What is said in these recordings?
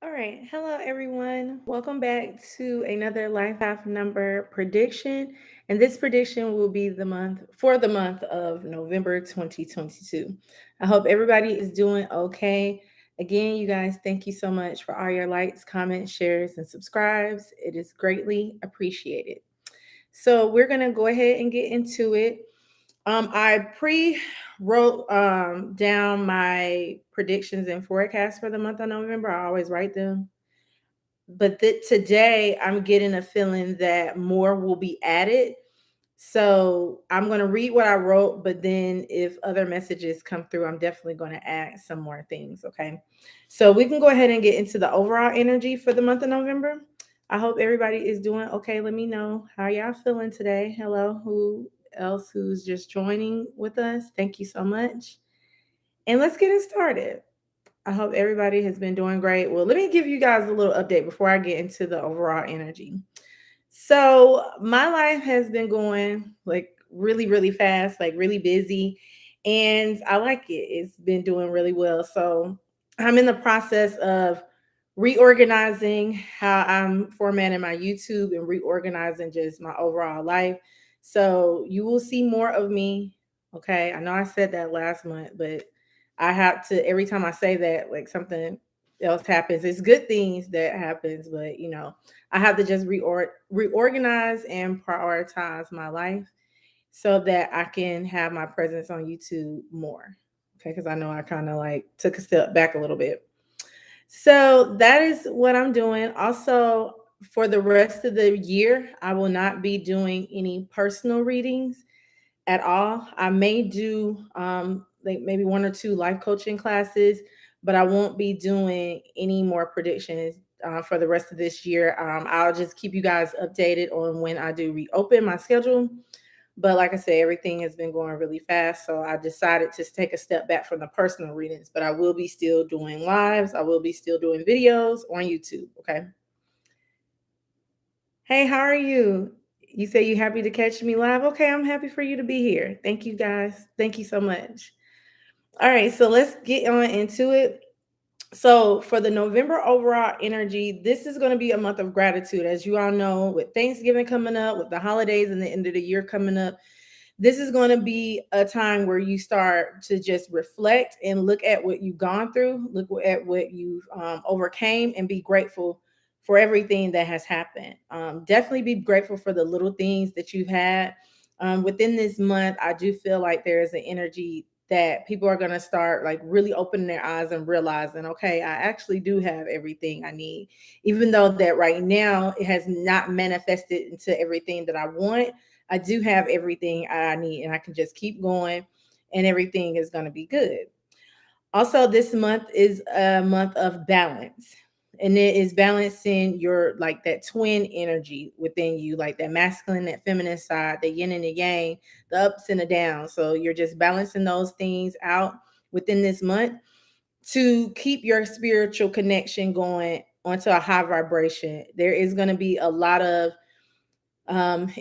All right. Hello, everyone. Welcome back to another Life Half Number prediction. And this prediction will be the month of November 2022. I hope everybody is doing okay. Again, you guys, thank you so much for all your likes, comments, shares, and subscribes. It is greatly appreciated. So, we're going to go ahead and get into it. I pre wrote down my predictions and forecasts for the month of November. I always write them, but today I'm getting a feeling that more will be added. So I'm going to read what I wrote, but then if other messages come through, I'm definitely going to add some more things. Okay. So we can go ahead and get into the overall energy for the month of November. I hope everybody is doing okay. Let me know how y'all feeling today. Hello, who else who's just joining with us? Thank you so much. And let's get it started. I hope everybody has been doing great. Well, let me give you guys a little update before I get into the overall energy. So, my life has been going like really, really fast, like really busy, and I like it. It's been doing really well. So, I'm in the process of reorganizing how I'm formatting my YouTube and reorganizing just my overall life. So, you will see more of me. Okay. I know I said that last month, but I have to, every time I say that, like something else happens. It's good things that happens, but I have to just reorganize and prioritize my life so that I can have my presence on YouTube more. Okay, because I know I kind of like took a step back a little bit. So that is what I'm doing. Also, for the rest of the year, I will not be doing any personal readings at all. I may do like maybe one or two life coaching classes, but I won't be doing any more predictions for the rest of this year. I'll just keep you guys updated on when I do reopen my schedule. But like I said, everything has been going really fast. So I decided to take a step back from the personal readings, but I will be still doing lives. I will be still doing videos on YouTube. Okay. Hey, how are you? You say you happy to catch me live? Okay, I'm happy for you to be here. Thank you guys. Thank you so much. All right, so let's get on into it. So, for the November overall energy, this is going to be a month of gratitude. As you all know, with Thanksgiving coming up, with the holidays and the end of the year coming up, this is going to be a time where you start to just reflect and look at what you've gone through, look at what you've overcame, and be grateful for everything that has happened. Definitely be grateful for the little things that you've had. Within this month, I do feel like there is an energy that people are going to start like really opening their eyes and realizing, okay, I actually do have everything I need, even though that right now it has not manifested into everything that I want. I do have everything I need and I can just keep going and everything is going to be good. Also, this month is a month of balance. And it is balancing your like that twin energy within you, like that masculine, that feminine side, the yin and the yang, the ups and the downs. So you're just balancing those things out within this month to keep your spiritual connection going onto a high vibration. There is going to be a lot of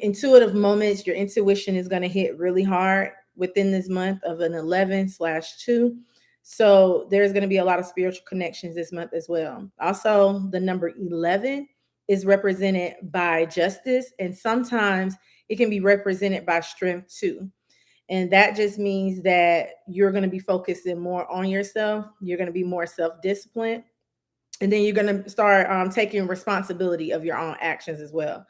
intuitive moments. Your intuition is going to hit really hard within this month of an 11/2. So there's going to be a lot of spiritual connections this month as well. Also, the number 11 is represented by justice, and sometimes it can be represented by strength too. And that just means that you're going to be focusing more on yourself. You're going to be more self disciplined. And then you're going to start taking responsibility of your own actions as well.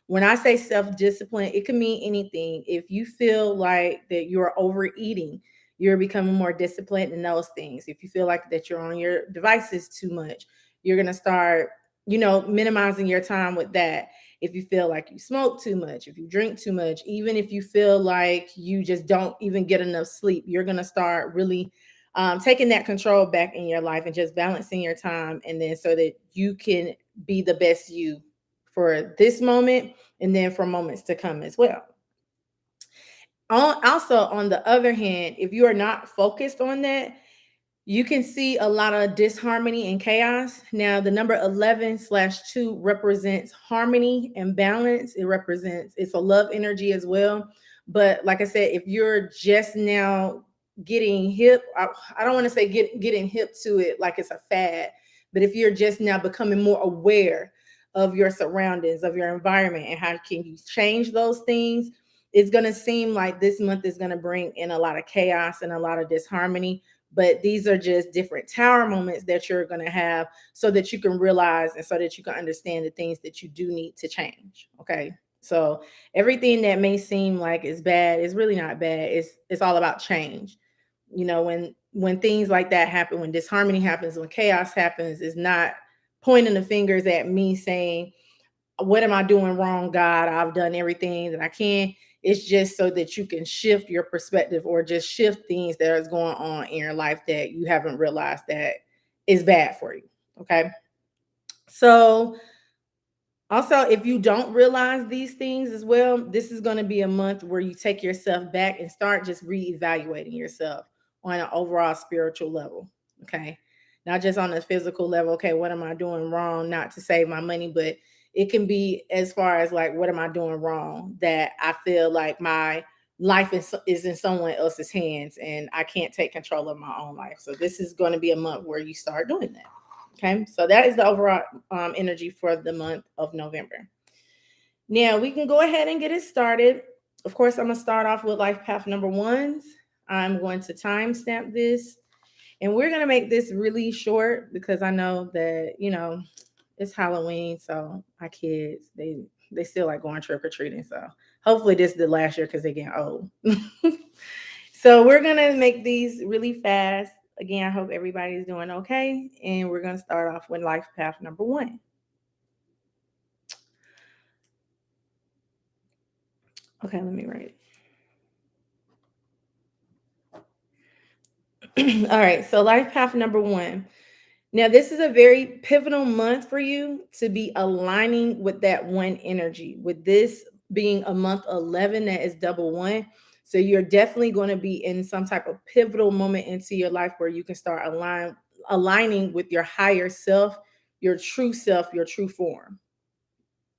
When I say self discipline, it can mean anything. If you feel like that you're overeating, you're becoming more disciplined in those things. If you feel like that you're on your devices too much, you're going to start, minimizing your time with that. If you feel like you smoke too much, if you drink too much, even if you feel like you just don't even get enough sleep, you're going to start really taking that control back in your life and just balancing your time. And then so that you can be the best you for this moment and then for moments to come as well. Also, on the other hand, if you are not focused on that, you can see a lot of disharmony and chaos. Now, the number 11/2 represents harmony and balance. It's a love energy as well. But like I said, if you're just now getting hip, I don't want to say getting hip to it like it's a fad, But if you're just now becoming more aware of your surroundings, of your environment, and how can you change those things, it's going to seem like this month is going to bring in a lot of chaos and a lot of disharmony. But these are just different tower moments that you're going to have so that you can realize and so that you can understand the things that you do need to change. Okay. So everything that may seem like is bad is really not bad. It's all about change. When things like that happen, when disharmony happens, when chaos happens, is not pointing the fingers at me saying, what am I doing wrong, God? I've done everything that I can. It's just so that you can shift your perspective or just shift things that is going on in your life that you haven't realized that is bad for you. Okay. So also, if you don't realize these things as well, this is going to be a month where you take yourself back and start just reevaluating yourself on an overall spiritual level. Okay. Not just on a physical level. Okay. What am I doing wrong? Not to save my money, but it can be as far as like, what am I doing wrong that I feel like my life is in someone else's hands and I can't take control of my own life. So, this is going to be a month where you start doing that. Okay, so that is the overall energy for the month of November. Now we can go ahead and get it started. Of course, I'm going to start off with life path number ones. I'm going to timestamp this, and we're going to make this really short because I know that it's Halloween, so my kids they still like going trick or treating. So hopefully this is the last year because they're getting old. So we're gonna make these really fast. Again, I hope everybody's doing okay. And we're gonna start off with life path number one. Okay, let me write it. All right, so life path number one. Now, this is a very pivotal month for you to be aligning with that one energy, with this being a month 11 that is double one. So, you're definitely going to be in some type of pivotal moment into your life where you can start aligning with your higher self, your true self, your true form.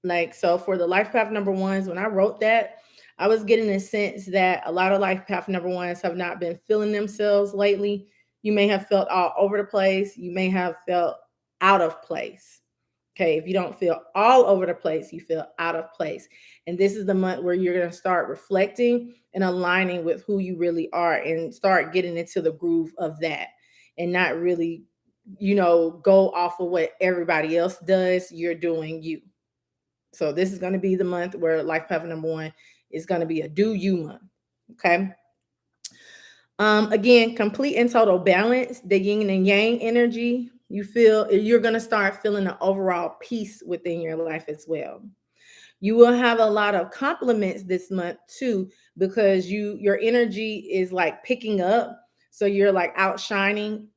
Like, so for the life path number ones, when I wrote that, I was getting a sense that a lot of life path number ones have not been feeling themselves lately. You may have felt all over the place. You may have felt out of place. Okay. If you don't feel all over the place, you feel out of place. And this is the month where you're going to start reflecting and aligning with who you really are and start getting into the groove of that and not really, go off of what everybody else does. You're doing you. So this is going to be the month where life path number one is going to be a do you month. Okay. Again, complete and total balance, the yin and yang energy. You're going to start feeling an overall peace within your life as well. You will have a lot of compliments this month too, because your energy is like picking up. So you're like outshining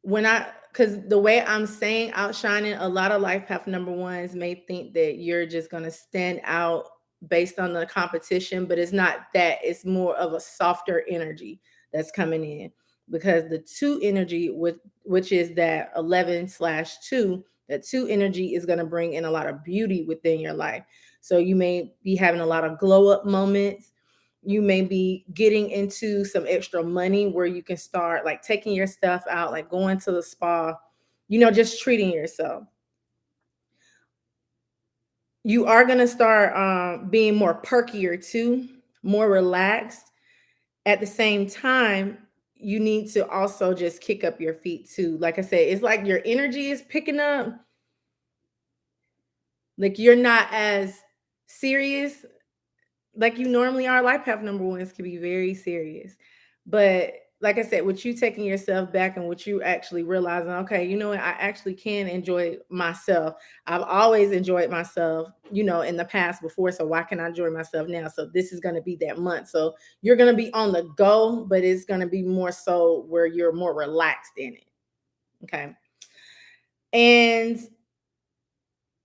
because the way I'm saying outshining, a lot of life path number ones may think that you're just going to stand out based on the competition, but it's not that. It's more of a softer energy that's coming in because the two energy, which is that 11/2, that two energy is going to bring in a lot of beauty within your life. So you may be having a lot of glow up moments. You may be getting into some extra money where you can start like taking your stuff out, like going to the spa, just treating yourself. You are going to start being more perkier too, more relaxed. At the same time, you need to also just kick up your feet too. Like I said, it's like your energy is picking up. Like you're not as serious like you normally are. Life path number ones can be very serious. But like I said, with you taking yourself back and with you actually realizing, okay, you know what, I actually can enjoy myself. I've always enjoyed myself, in the past before. So why can I enjoy myself now? So this is going to be that month. So you're going to be on the go, but it's going to be more so where you're more relaxed in it. Okay. And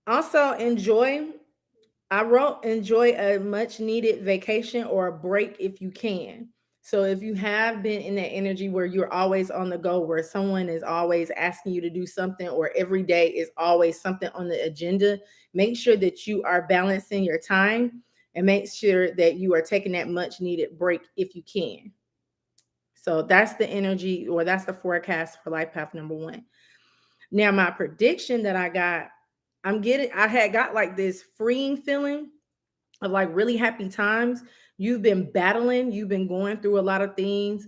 also I wrote enjoy a much needed vacation or a break if you can. So if you have been in that energy where you're always on the go, where someone is always asking you to do something, or every day is always something on the agenda, make sure that you are balancing your time and make sure that you are taking that much needed break if you can. So that's the energy, or that's the forecast for life path number one. Now, my prediction that I had got like this freeing feeling of like really happy times. You've been battling, you've been going through a lot of things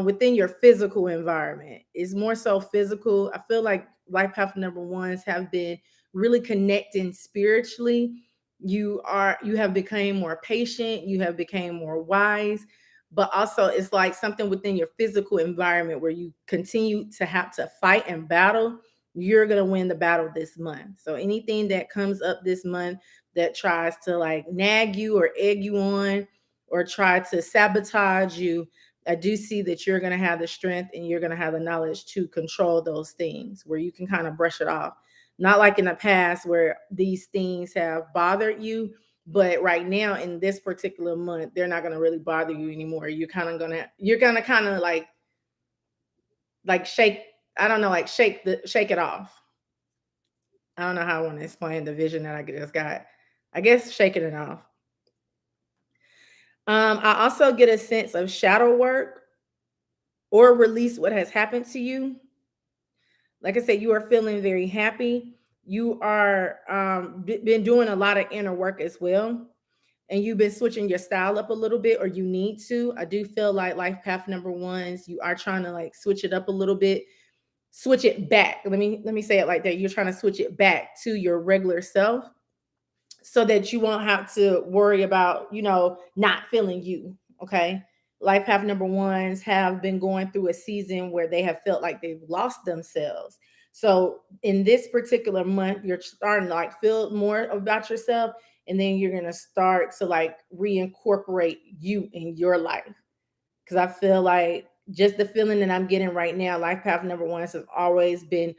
within your physical environment. It's more so physical. I feel like life path number ones have been really connecting spiritually. You have become more patient, you have become more wise, but also it's like something within your physical environment where you continue to have to fight and battle. You're going to win the battle this month. So anything that comes up this month that tries to like nag you or egg you on or try to sabotage you, I do see that you're going to have the strength and you're going to have the knowledge to control those things where you can kind of brush it off. Not like in the past where these things have bothered you, but right now in this particular month, they're not going to really bother you anymore. You're going to kind of like shake, I don't know, like shake it off. I don't know how I want to explain the vision that I just got. I guess shaking it off. I also get a sense of shadow work or release what has happened to you. Like I said, you are feeling very happy. You are been doing a lot of inner work as well, and you've been switching your style up a little bit, or you need to. I do feel like life path number ones, you are trying to like switch it up a little bit, switch it back. Let me say it like that. You're trying to switch it back to your regular self so that you won't have to worry about, not feeling you. Okay. Life path number ones have been going through a season where they have felt like they've lost themselves. So in this particular month, you're starting to like feel more about yourself. And then you're going to start to like reincorporate you in your life. Cause I feel like just the feeling that I'm getting right now, life path number ones has always been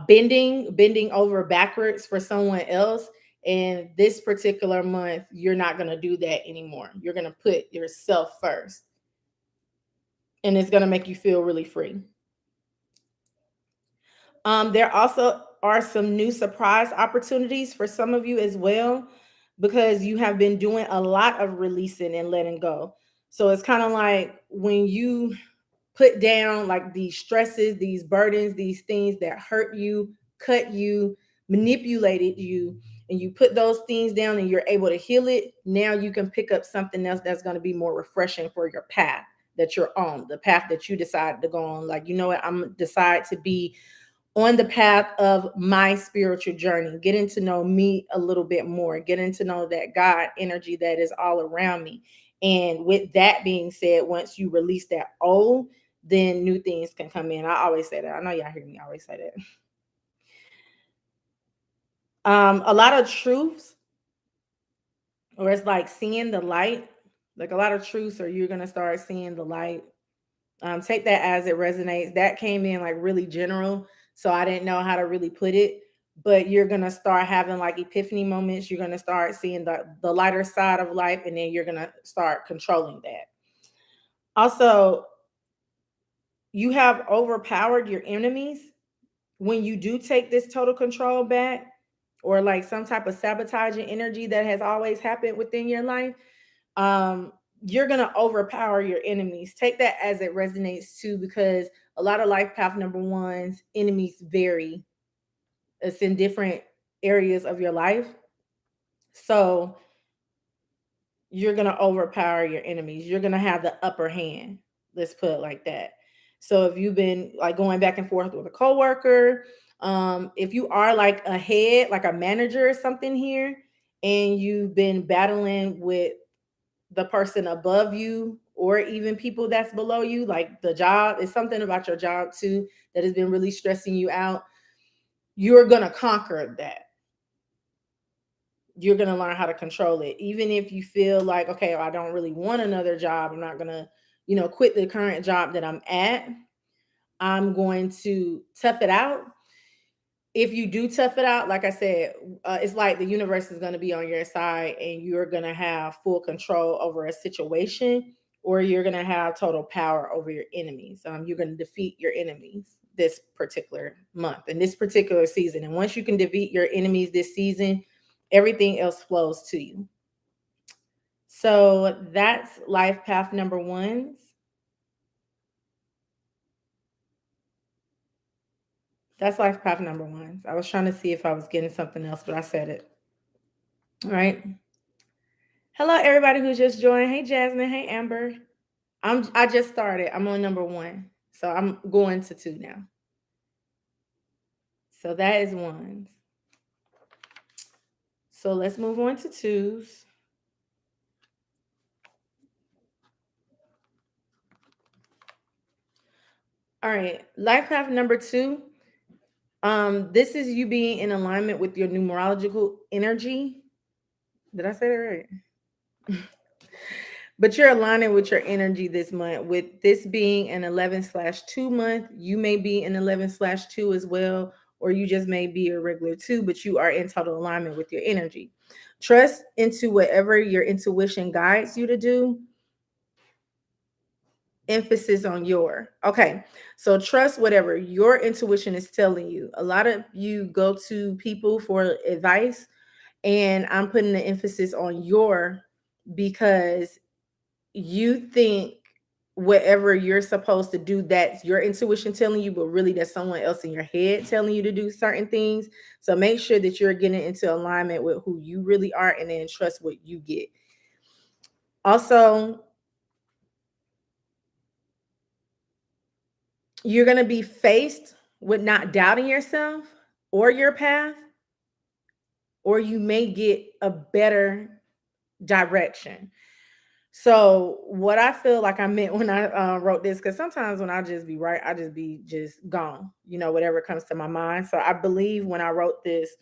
bending over backwards for someone else. And this particular month, you're not going to do that anymore. You're going to put yourself first. And it's going to make you feel really free. There also are some new surprise opportunities for some of you as well, because you have been doing a lot of releasing and letting go. So it's kind of like when you put down like these stresses, these burdens, these things that hurt you, cut you, manipulated you, and you put those things down and you're able to heal it. Now you can pick up something else that's going to be more refreshing for your path that you're on, the path that you decided to go on. Like, you know what, I'm decide to be on the path of my spiritual journey, getting to know me a little bit more, getting to know that God energy that is all around me. And with that being said, once you release that old, then new things can come in. I always say that. I know y'all hear me always say that. A lot of truths, or it's like seeing the light, like a lot of truths, or you're gonna start seeing the light. Take that as it resonates. That came in like really general, so I didn't know how to really put it. But you're gonna start having like epiphany moments. You're gonna start seeing the lighter side of life, and then you're gonna start controlling that. Also, you have overpowered your enemies when you do take this total control back, or like some type of sabotaging energy that has always happened within your life. um you're going to overpower your enemies. Take that as it resonates too, because a lot of life path number ones enemies vary. It's in different areas of your life. So you're going to overpower your enemies. You're going to have the upper hand. Let's put it like that. So if you've been like going back and forth with a coworker, if you are like a head, like a manager or something here, and you've been battling with the person above you or even people that's below you, like the job is something about your job too that has been really stressing you out, you're going to conquer that. You're going to learn how to control it. Even if you feel like, okay, I don't really want another job, I'm not going to, quit the current job that I'm at. I'm going to tough it out. If you do tough it out, like I said, it's like the universe is going to be on your side and you're going to have full control over a situation, or you're going to have total power over your enemies. You're going to defeat your enemies this particular month and this particular season. And once you can defeat your enemies this season, everything else flows to you. So that's life path number ones. That's life path number one. I was trying to see if I was getting something else, but I said it. All right. Hello, everybody who just joined. Hey, Jasmine. Hey, Amber. I just started. I'm on number one. So I'm going to two now. So that is ones. So let's move on to twos. All right. Life path number two. This is you being in alignment with your numerological energy. Did I say that right? But you're aligning with your energy this month. With this being an 11/2 month, you may be an 11/2 as well, or you just may be a regular two, but you are in total alignment with your energy. Trust into whatever your intuition guides you to do. Emphasis on your. Okay. So trust whatever your intuition is telling you. A lot of you go to people for advice, and I'm putting the emphasis on your because you think whatever you're supposed to do, that's your intuition telling you, but really that's someone else in your head telling you to do certain things. So make sure that you're getting into alignment with who you really are and then trust what you get. Also, you're going to be faced with not doubting yourself or your path, or you may get a better direction. So what I feel like I meant when I wrote this, because sometimes when I just be right, I just be just gone, whatever comes to my mind. So I believe when I wrote this,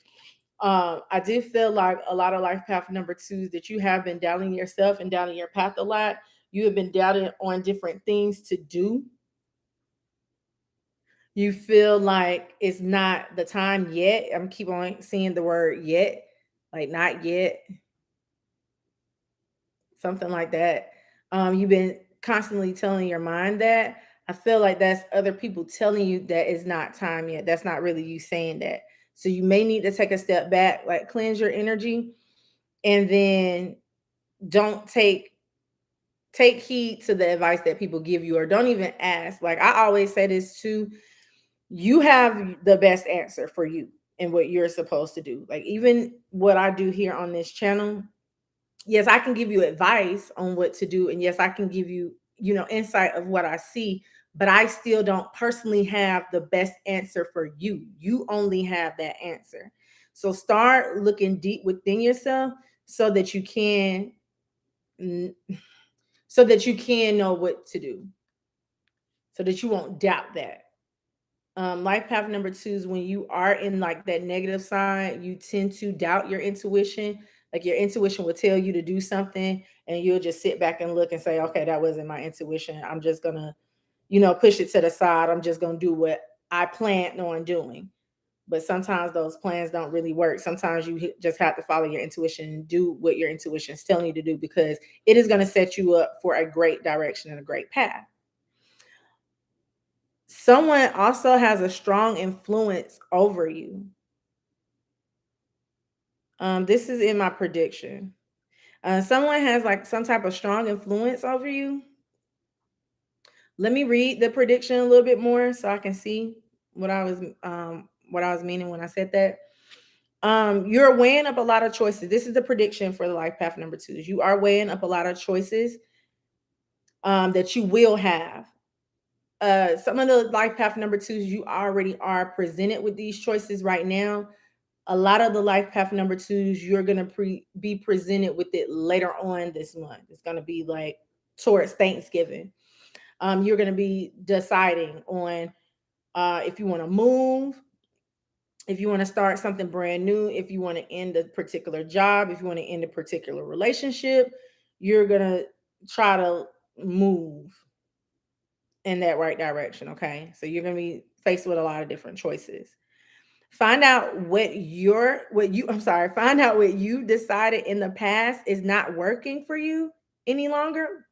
I did feel like a lot of life path number twos that you have been doubting yourself and doubting your path a lot. You have been doubting on different things to do. You feel like it's not the time yet. I'm keep on seeing the word yet, like not yet, something like that. You've been constantly telling your mind that. I feel like that's other people telling you that it's not time yet. That's not really you saying that. So you may need to take a step back, like cleanse your energy, and then don't take heed to the advice that people give you, or don't even ask. Like I always say this too, you have the best answer for you and what you're supposed to do. Like even what I do here on this channel, yes, I can give you advice on what to do. And yes, I can give you, insight of what I see, but I still don't personally have the best answer for you. You only have that answer. So start looking deep within yourself so that you can know what to do, so that you won't doubt that. Life path number two is when you are in like that negative side, you tend to doubt your intuition. Like your intuition will tell you to do something, and you'll just sit back and look and say, okay, that wasn't my intuition. I'm just gonna, push it to the side. I'm just gonna do what I planned on doing. But sometimes those plans don't really work. Sometimes you just have to follow your intuition and do what your intuition is telling you to do, because it is going to set you up for a great direction and a great path. Someone also has a strong influence over you. This is in my prediction. Someone has like some type of strong influence over you. Let me read the prediction a little bit more so I can see what I was meaning when I said that. You're weighing up a lot of choices. This is the prediction for the life path number two. You are weighing up a lot of choices that you will have. Some of the life path number twos, you already are presented with these choices right now. A lot of the life path number twos, you're going to be presented with it later on this month. It's going to be like towards Thanksgiving. You're going to be deciding on if you want to move, if you want to start something brand new, if you want to end a particular job, if you want to end a particular relationship. You're going to try to move in that right direction. Okay. So you're going to be faced with a lot of different choices. Find out find out what you decided in the past is not working for you any longer.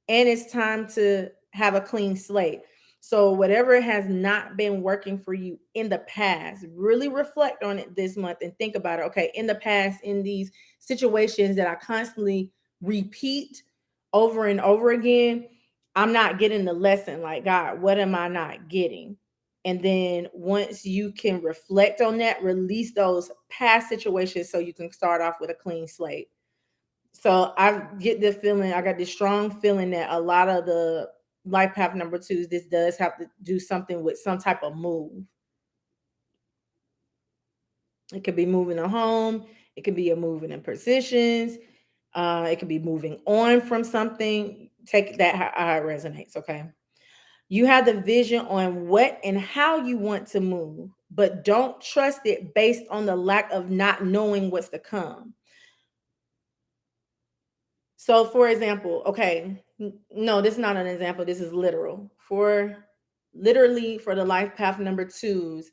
And it's time to have a clean slate. So whatever has not been working for you in the past, really reflect on it this month and think about it. Okay, in the past, in these situations that I constantly repeat over and over again, I'm not getting the lesson. Like, God, what am I not getting? And then once you can reflect on that, release those past situations so you can start off with a clean slate. So I get the feeling, I got this strong feeling that a lot of the life path number twos, this does have to do something with some type of move. It could be moving a home, it could be a moving in positions, it could be moving on from something. Take that how it resonates, okay? You have the vision on what and how you want to move, but don't trust it based on the lack of not knowing what's to come. So, for example, okay, no, this is not an example. This is literal. Literally for the life path number twos,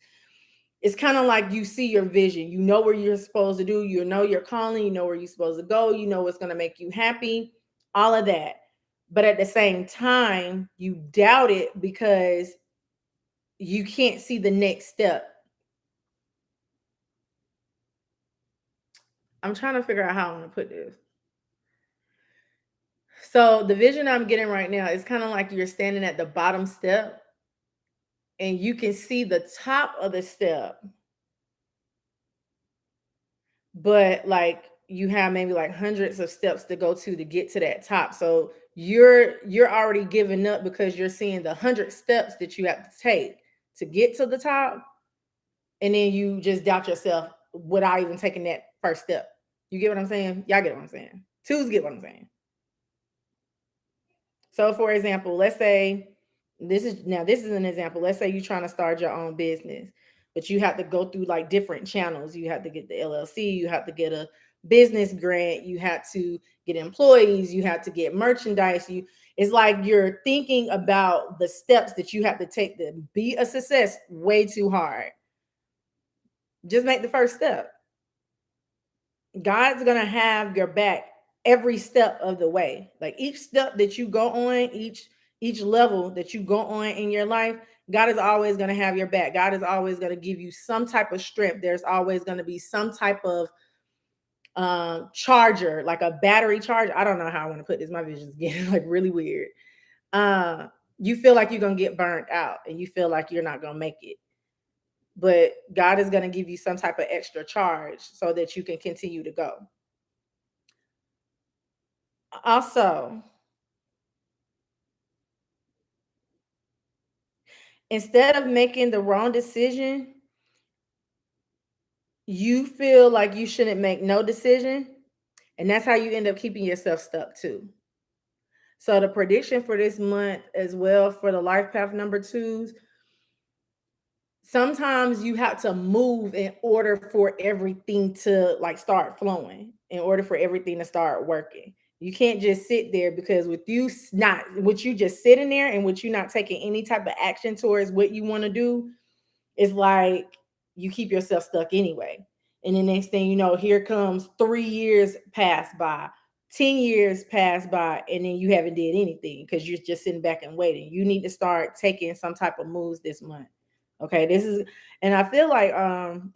it's kind of like you see your vision. You know where you're supposed to do. You know your calling. You know where you're supposed to go. You know what's going to make you happy. All of that. But at the same time, you doubt it because you can't see the next step. I'm trying to figure out how I'm going to put this. So the vision I'm getting right now is kind of like you're standing at the bottom step and you can see the top of the step, but like you have maybe like hundreds of steps to go to get to that top. So you're already giving up because you're seeing the 100 steps that you have to take to get to the top, and then you just doubt yourself without even taking that first step. You get what I'm saying? Y'all get what I'm saying? Twos get what I'm saying. So for example, let's say this is an example. Let's say you're trying to start your own business, but you have to go through like different channels. You have to get the LLC, you have to get a business grant, you have to get employees, you have to get merchandise. It's like you're thinking about the steps that you have to take to be a success way too hard. Just make the first step. God's gonna have your back every step of the way. Like each step that you go on, each level that you go on in your life, God is always gonna have your back. God is always gonna give you some type of strength. There's always gonna be some type of charger, like a battery charger. I don't know how I want to put this. My vision's getting like really weird. Uh, you feel like you're gonna get burnt out and you feel like you're not gonna make it. But God is gonna give you some type of extra charge so that you can continue to go. Also, instead of making the wrong decision, you feel like you shouldn't make no decision. And that's how you end up keeping yourself stuck too. So the prediction for this month as well for the life path number twos, sometimes you have to move in order for everything to like start flowing, in order for everything to start working. You can't just sit there because with you just sitting there and with you not taking any type of action towards what you want to do, it's like you keep yourself stuck anyway. And the next thing you know, here comes 3 years pass by, 10 years pass by, and then you haven't did anything because you're just sitting back and waiting. You need to start taking some type of moves this month. Okay, this is, and I feel like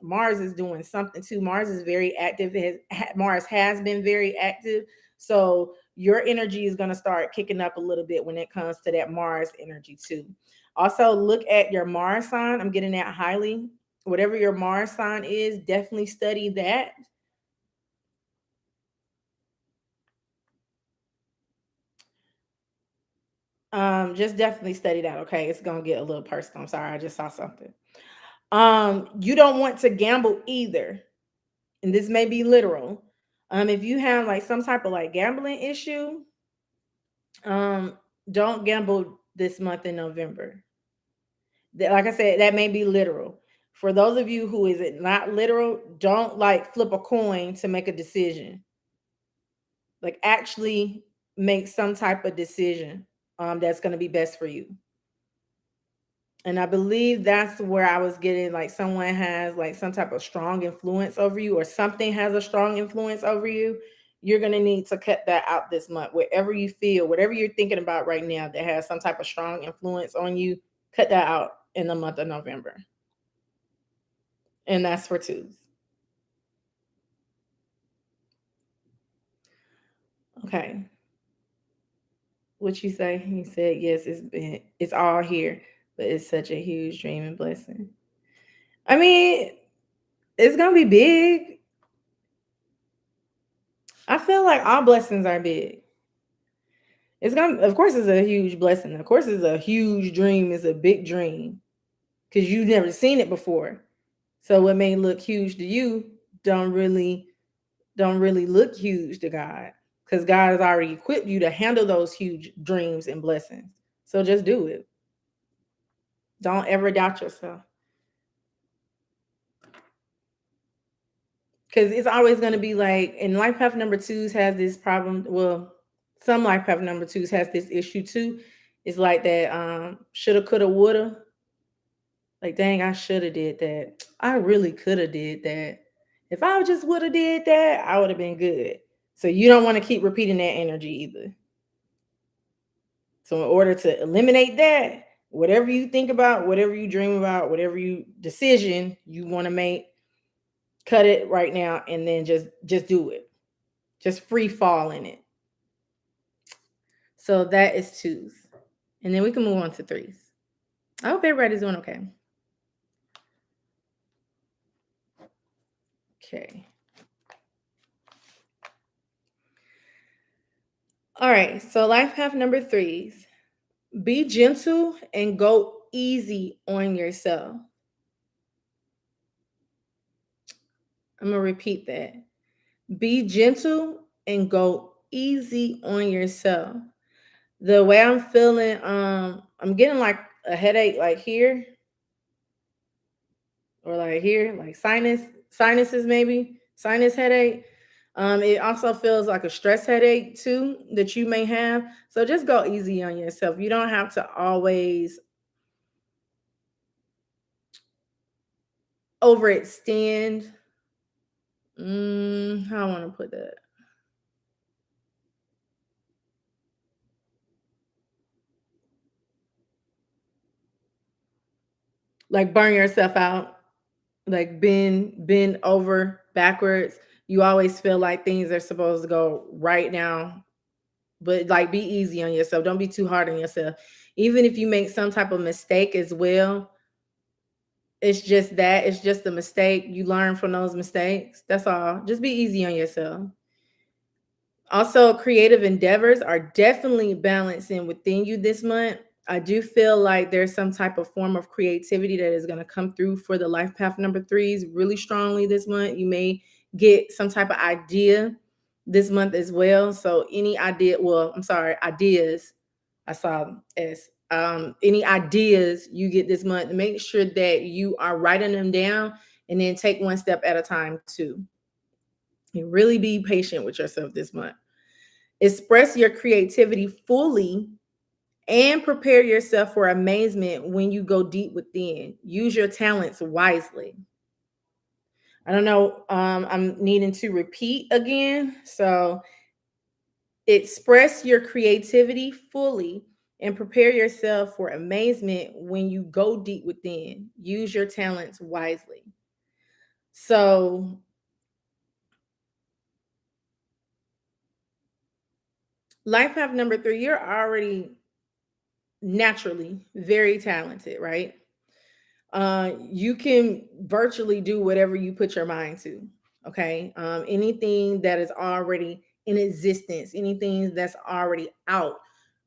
Mars is doing something too. Mars is very active. Mars has been very active. So your energy is going to start kicking up a little bit when it comes to that Mars energy too. Also, look at your Mars sign. I'm getting that highly. Whatever your Mars sign is, definitely study that. Just definitely study that. Okay, it's gonna get a little personal. I'm sorry, I just saw something. You don't want to gamble either, and this may be literal. If you have like some type of like gambling issue, um, don't gamble this month in November. Like I said, that may be literal. For those of you who is it not literal, don't like flip a coin to make a decision. Like actually make some type of decision that's going to be best for you. And I believe that's where I was getting like someone has like some type of strong influence over you, or something has a strong influence over you. You're going to need to cut that out this month. Wherever you feel, whatever you're thinking about right now that has some type of strong influence on you, cut that out in the month of November. And that's for twos. Okay. What you say? He said, yes, it's all here. but it's such a huge dream and blessing. I mean, it's gonna be big. I feel like all blessings are big. It's gonna, of course, it's a huge blessing. Of course, it's a huge dream. It's a big dream because you've never seen it before. So what may look huge to you don't really don't really look huge to God because God has already equipped you to handle those huge dreams and blessings. So just do it. Don't ever doubt yourself because it's always going to be like, and life path number twos has this problem. Well, some life path number twos has this issue too. It's like that shoulda, coulda, woulda. Like, dang, I should have did that. I really could have did that. If I just would have did that, I would have been good. So you don't want to keep repeating that energy either. So in order to eliminate that, whatever you think about, whatever you dream about, whatever you decision you want to make, cut it right now and then just do it. Just free fall in it. So that is twos. And then we can move on to threes. I hope everybody's doing okay. Okay. All right. So life path number threes. Be gentle and go easy on yourself. I'm going to repeat that. Be gentle and go easy on yourself. The way I'm feeling, I'm getting like a headache like here or like here, like sinuses maybe, sinus headache. It also feels like a stress headache too that you may have. So just go easy on yourself. You don't have to always overextend. How I want to put that. Like burn yourself out, like bend over backwards. You always feel like things are supposed to go right now, but like be easy on yourself. Don't be too hard on yourself. Even if you make some type of mistake as well, it's just a mistake. You learn from those mistakes. That's all. Just be easy on yourself. Also, creative endeavors are definitely balancing within you this month. I do feel like there's some type of form of creativity that is going to come through for the life path number threes really strongly this month. You may get some type of idea this month as well. So, any idea, well, I'm sorry, ideas, I saw as any ideas you get this month, make sure that you are writing them down and then take one step at a time too. You really be patient with yourself this month. Express your creativity fully and prepare yourself for amazement when you go deep within. Use your talents wisely. I don't know. I'm needing to repeat again. So, express your creativity fully and prepare yourself for amazement when you go deep within. Use your talents wisely. So, life path number three, you're already naturally very talented, right? You can virtually do whatever you put your mind to. Okay. Anything that is already in existence, anything that's already out,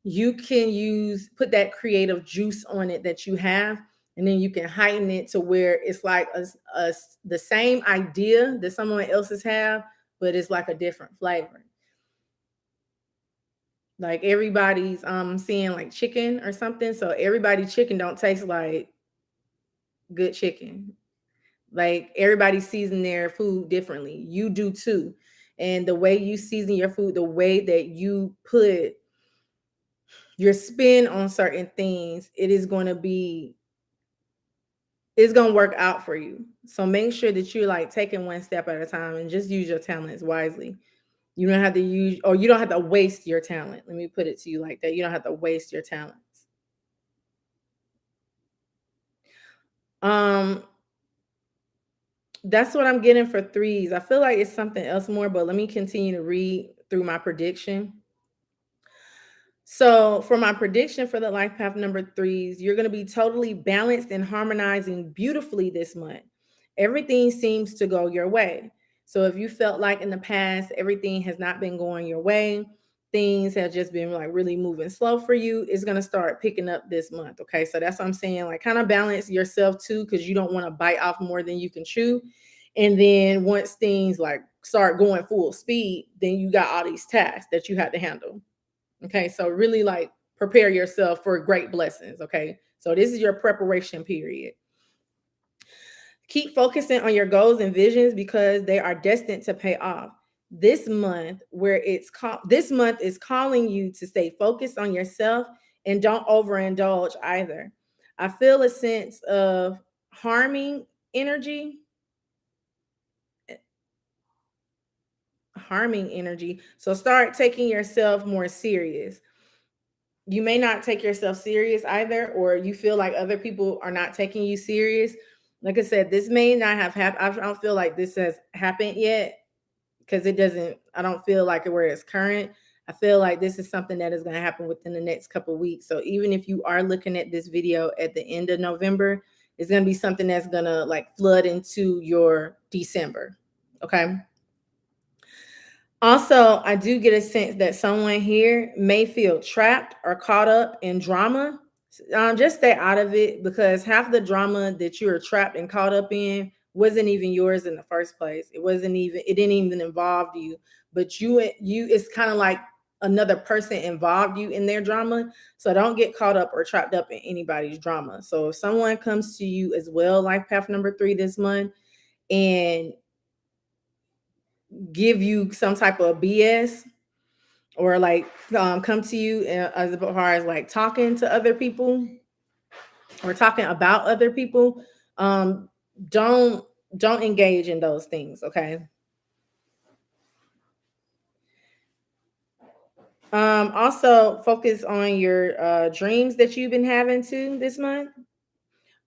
you can put that creative juice on it that you have, and then you can heighten it to where it's like the same idea that someone else's have, but it's like a different flavor. Like everybody's seeing like chicken or something. So everybody chicken don't taste like good chicken. Like everybody season their food differently. You do too. And the way you season your food, the way that you put your spin on certain things, it's going to work out for you. So make sure that you're like taking one step at a time and just use your talents wisely. You don't have to use, or you don't have to waste your talent. Let me put it to you like that. You don't have to waste your talents. Um, that's what I'm getting for threes. I feel like it's something else more, but let me continue to read through my prediction. So, for my prediction for the life path number threes, you're going to be totally balanced and harmonizing beautifully this month. Everything seems to go your way. So, if you felt like in the past everything has not been going your way, things have just been like really moving slow for you, it's going to start picking up this month. Okay. So, that's what I'm saying. Like, kind of balance yourself too, because you don't want to bite off more than you can chew. And then once things like start going full speed, then you got all these tasks that you had to handle. Okay, so really like prepare yourself for great blessings. Okay, so this is your preparation period. Keep focusing on your goals and visions because they are destined to pay off. This month is calling you to stay focused on yourself and don't overindulge either. I feel a sense of harming energy, harming energy. So start taking yourself more serious. You may not take yourself serious either, or you feel like other people are not taking you serious. Like I said, this may not have happened. I don't feel like this has happened yet because it doesn't, I don't feel like it where it's current. I feel like this is something that is going to happen within the next couple of weeks. So even if you are looking at this video at the end of November, it's going to be something that's going to like flood into your December. Okay. Also, I do get a sense that someone here may feel trapped or caught up in drama. Just stay out of it because half the drama that you're trapped and caught up in wasn't even yours in the first place. It didn't even involve you, but it's kind of like another person involved you in their drama. So don't get caught up or trapped up in anybody's drama. So if someone comes to you as well, life path number 3 this month, and give you some type of BS or like come to you as far as like talking to other people or talking about other people, um don't don't engage in those things. Okay. Also focus on your dreams that you've been having too this month.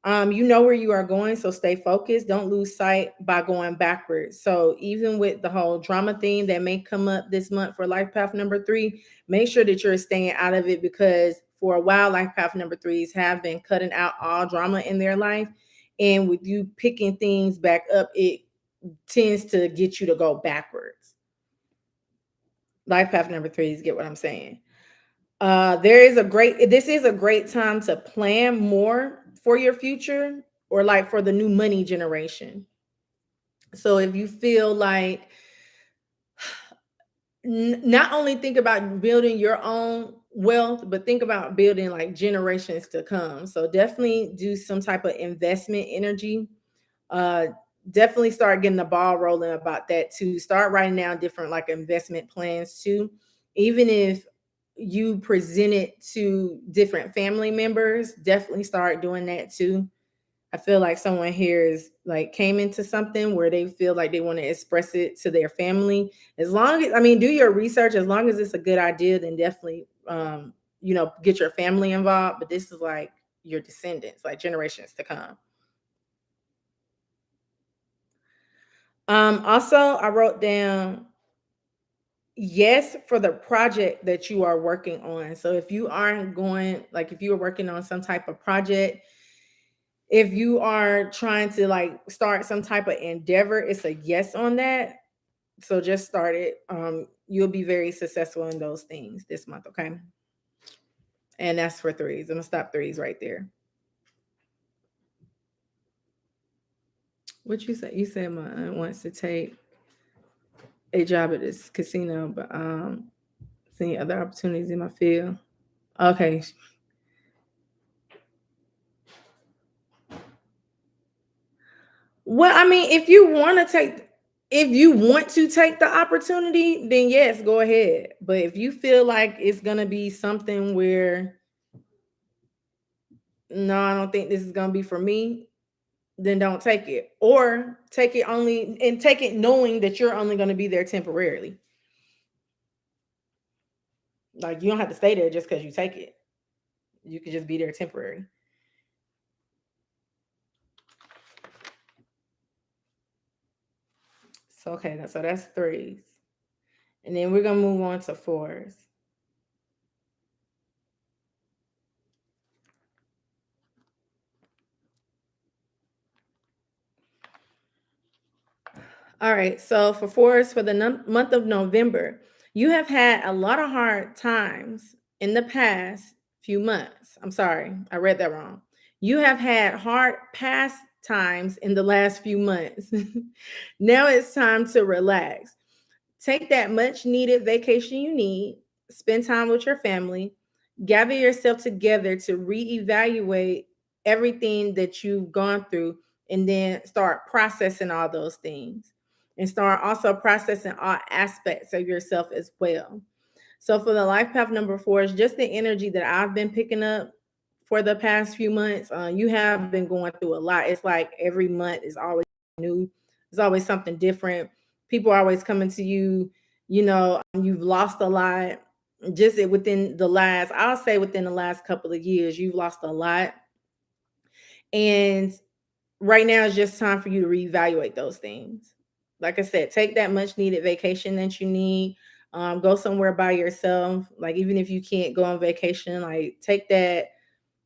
You know where you are going, so stay focused. Don't lose sight by going backwards. So even with the whole drama theme that may come up this month for life path number 3, make sure that you're staying out of it because for a while, life path number 3s have been cutting out all drama in their life. And with you picking things back up, it tends to get you to go backwards. Life path number 3s, get what I'm saying? This is a great time to plan more for your future or like for the new money generation. So if you feel like not only think about building your own wealth, but think about building like generations to come. So definitely do some type of investment energy. uh Definitely start getting the ball rolling about that too. Start writing down different like investment plans too, even if you present it to different family members. Definitely start doing that too. I feel like someone here is like came into something where they feel like they want to express it to their family. As long as, I mean, do your research. As long as it's a good idea, then definitely get your family involved. But this is like your descendants, like generations to come. Also, I wrote down yes for the project that you are working on. So if you aren't going, like if you are working on some type of project, if you are trying to like start some type of endeavor, it's a yes on that. So just start it. You'll be very successful in those things this month, okay? And that's for threes. I'm gonna stop threes right there. What you say? You said my aunt wants to take a job at this casino, but seeing other opportunities in my field. Okay. Well, I mean, if you want to take the opportunity, then yes, go ahead. But if you feel like it's gonna be something where no, I don't think this is gonna be for me, then don't take it. Or take it knowing that you're only gonna be there temporarily. Like you don't have to stay there just because you take it. You could just be there temporary. So okay, so that's threes. And then we're gonna move on to fours. All right. So for fours for the month of November, you have had a lot of hard times in the past few months. I'm sorry, I read that wrong. You have had hard past times in the last few months. Now it's time to relax. Take that much needed vacation you need, spend time with your family, gather yourself together to reevaluate everything that you've gone through, and then start processing all those things and start also processing all aspects of yourself as well. So for the life path number four, is just the energy that I've been picking up for the past few months. You have been going through a lot. It's like every month is always new. There's always something different. People are always coming to you. You've lost a lot. Within the last, I'll say within the last couple of years, you've lost a lot. And right now it's just time for you to reevaluate those things. Like I said, take that much needed vacation that you need. Go somewhere by yourself. Like even if you can't go on vacation, like take that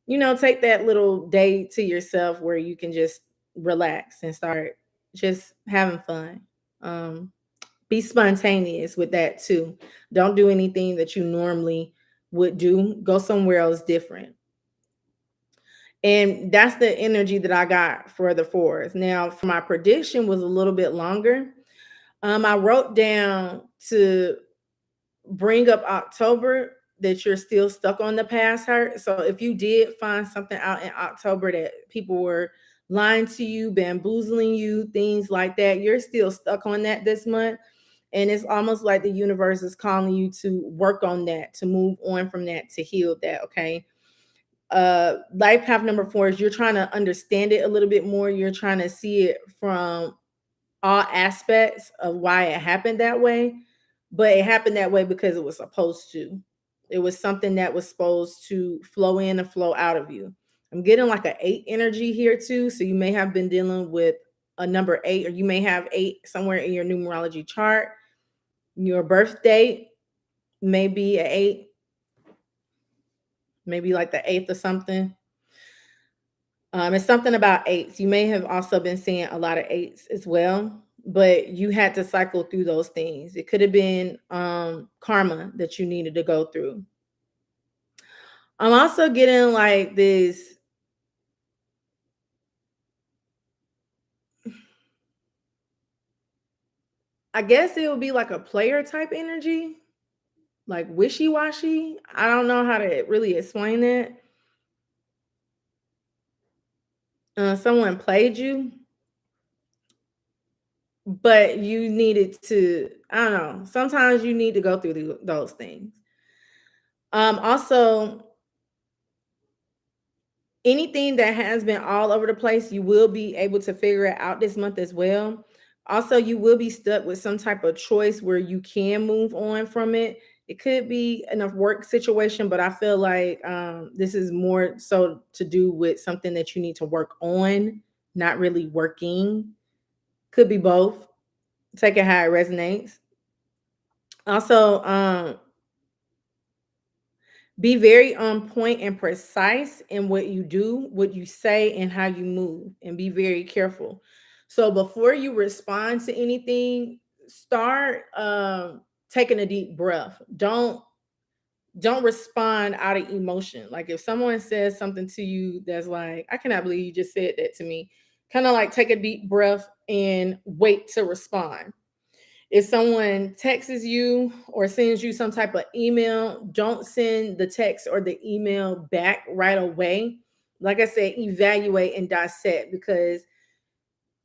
little day to yourself where you can just relax and start just having fun. Um, be spontaneous with that too. Don't do anything that you normally would do. Go somewhere else different. And that's the energy that I got for the fours. Now, for my prediction was a little bit longer. I wrote down to bring up October that you're still stuck on the past hurt. So if you did find something out in October that people were lying to you, bamboozling you, things like that, you're still stuck on that this month. And it's almost like the universe is calling you to work on that, to move on from that, to heal that. Okay. Life path number four is you're trying to understand it a little bit more. You're trying to see it from all aspects of why it happened that way, but it happened that way because it was supposed to. It was something that was supposed to flow in and flow out of you. I'm getting like an eight energy here too. So you may have been dealing with a number eight, or you may have eight somewhere in your numerology chart. Your birth date may be an eight, maybe like the eighth or something. It's something about eights. You may have also been seeing a lot of eights as well, but you had to cycle through those things. It could have been karma that you needed to go through. I'm also getting like this. I guess it would be like a player type energy, like wishy washy. I don't know how to really explain that. Someone played you, but you needed to. I don't know. Sometimes you need to go through those things. Also, anything that has been all over the place, you will be able to figure it out this month as well. Also, you will be stuck with some type of choice where you can move on from it. It could be in a work situation, but I feel like this is more so to do with something that you need to work on, not really working. Could be both. Take it how it resonates. Also, be very on point and precise in what you do, what you say, and how you move, and be very careful. So before you respond to anything, start taking a deep breath. Don't respond out of emotion. Like if someone says something to you that's like, I cannot believe you just said that to me, kind of like take a deep breath and wait to respond. If someone texts you or sends you some type of email, don't send the text or the email back right away. Like I said, evaluate and dissect, because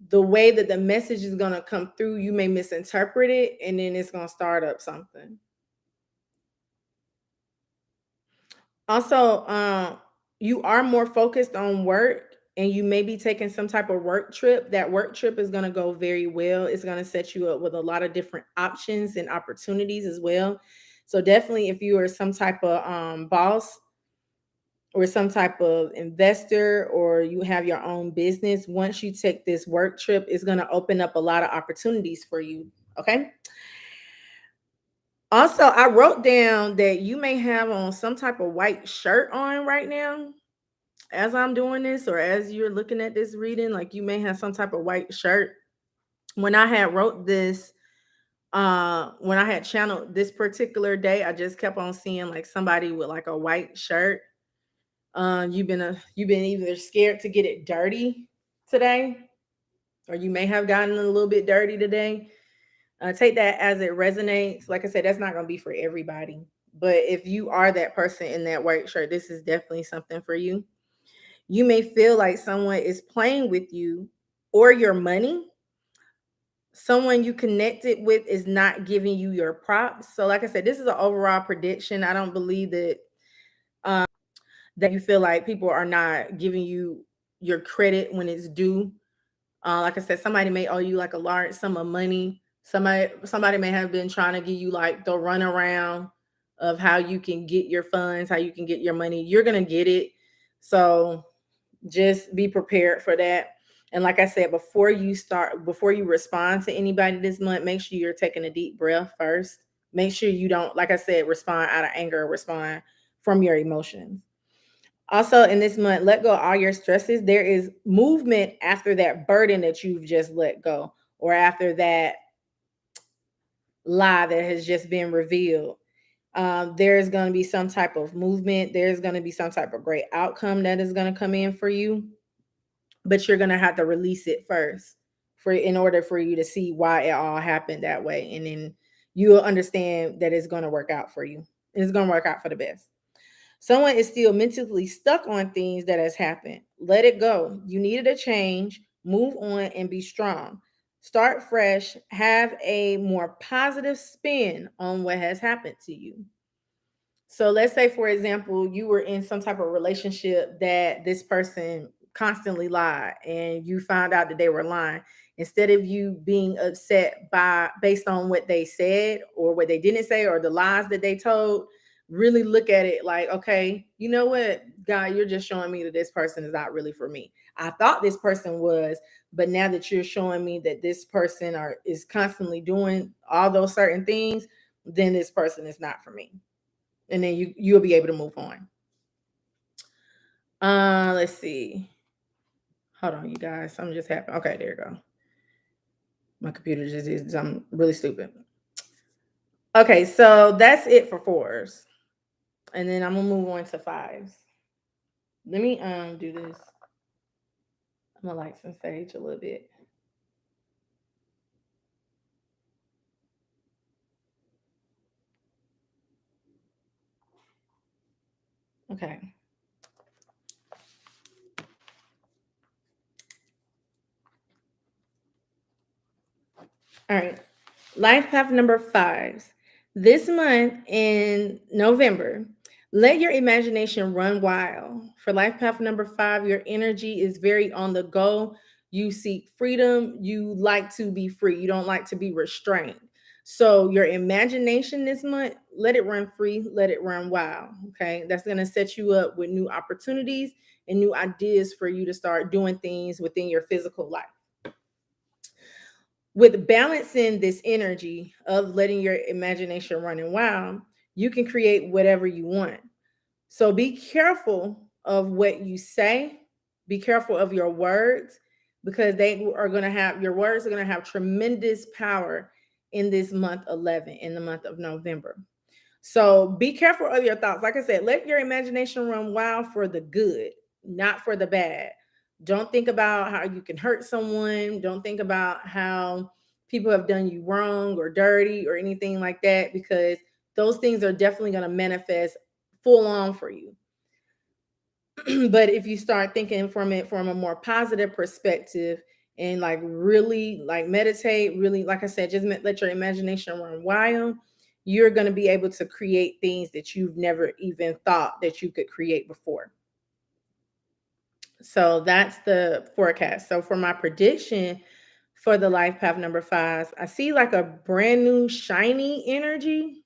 the way that the message is going to come through, you may misinterpret it and then it's going to start up something. Also, you are more focused on work and you may be taking some type of work trip. That work trip is going to go very well. It's going to set you up with a lot of different options and opportunities as well. So definitely if you are some type of boss or some type of investor, or you have your own business, once you take this work trip, it's going to open up a lot of opportunities for you. Okay. Also, I wrote down that you may have on some type of white shirt on right now as I'm doing this, or as you're looking at this reading. Like you may have some type of white shirt When I had wrote this, when I had channeled this particular day, I just kept on seeing like somebody with like a white shirt. You've been either scared to get it dirty today, or you may have gotten a little bit dirty today. Take that as it resonates. Like I said, that's not going to be for everybody. But if you are that person in that white shirt, this is definitely something for you. You may feel like someone is playing with you or your money. Someone you connected with is not giving you your props. So, like I said, this is an overall prediction. I don't believe um, that you feel like people are not giving you your credit when it's due. Like I said, somebody may owe you like a large sum of money. Somebody may have been trying to give you like the runaround of how you can get your funds, how you can get your money. You're gonna get it. So just be prepared for that. And like I said, before you respond to anybody this month, make sure you're taking a deep breath first. Make sure you don't, like I said, respond out of anger, respond from your emotions. Also, in this month, let go of all your stresses. There is movement after that burden that you've just let go, or after that lie that has just been revealed. There's going to be some type of movement. There's going to be some type of great outcome that is going to come in for you, but you're going to have to release it first for in order for you to see why it all happened that way, and then you'll understand that it's going to work out for you. It's going to work out for the best. Someone is still mentally stuck on things that has happened. Let it go. You needed a change. Move on and be strong. Start fresh. Have a more positive spin on what has happened to you. So let's say, for example, you were in some type of relationship that this person constantly lied, and you found out that they were lying. Instead of you being upset by based on what they said or what they didn't say or the lies that they told, really look at it like, okay, you know what, God, you're just showing me that this person is not really for me. I thought this person was, but now that you're showing me that this person is constantly doing all those certain things, then this person is not for me, and then you'll be able to move on. Let's see. Hold on, you guys. Something just happened. Okay, there you go. My computer just is. I'm really stupid. Okay, so that's it for fours, and then I'm gonna move on to fives. Let me do this. I'm gonna light some sage a little bit. Okay. All right. Life path number fives. This month in November, let your imagination run wild. For life path number five, your energy is very on the go. You seek freedom. You like to be free. You don't like to be restrained. So your imagination this month, let it run free, let it run wild. Okay. That's going to set you up with new opportunities and new ideas for you to start doing things within your physical life. With balancing this energy of letting your imagination running wild, you can create whatever you want. So be careful of what you say. Be careful of your words, because your words are going to have tremendous power in this month 11, in the month of November. So be careful of your thoughts. Like I said, let your imagination run wild for the good, not for the bad. Don't think about how you can hurt someone. Don't think about how people have done you wrong or dirty or anything like that, because those things are definitely going to manifest full on for you. But if you start thinking from a more positive perspective, and like really like meditate, really, like I said, just let your imagination run wild, you're going to be able to create things that you've never even thought that you could create before. So that's the forecast. So for my prediction for the life path number five, I see like a brand new shiny energy,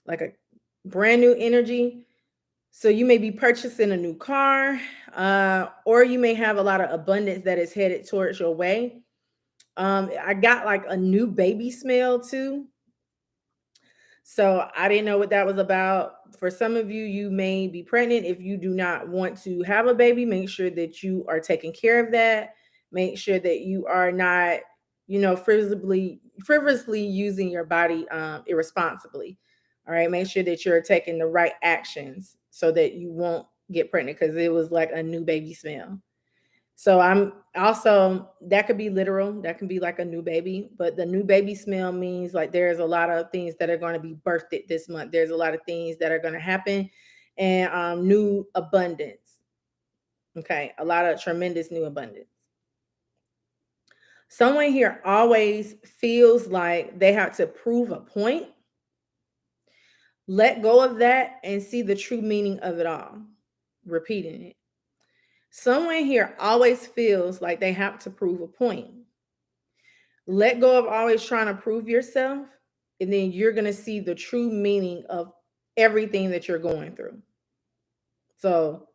like a brand new energy. So you may be purchasing a new car, or you may have a lot of abundance that is headed towards your way. I got like a new baby smell too. So I didn't know what that was about. For some of you, you may be pregnant. If you do not want to have a baby, make sure that you are taking care of that. Make sure that you are not frivolously using your body irresponsibly. All right, make sure that you're taking the right actions so that you won't get pregnant, because it was like a new baby smell. So I'm also, that could be literal, that can be like a new baby, but the new baby smell means like there's a lot of things that are going to be birthed this month. There's a lot of things that are going to happen, and new abundance. Okay, a lot of tremendous new abundance. Someone here always feels like they have to prove a point. Let go of that and see the true meaning of it all. Repeating it. Someone here always feels like they have to prove a point. Let go of always trying to prove yourself, and then you're going to see the true meaning of everything that you're going through. So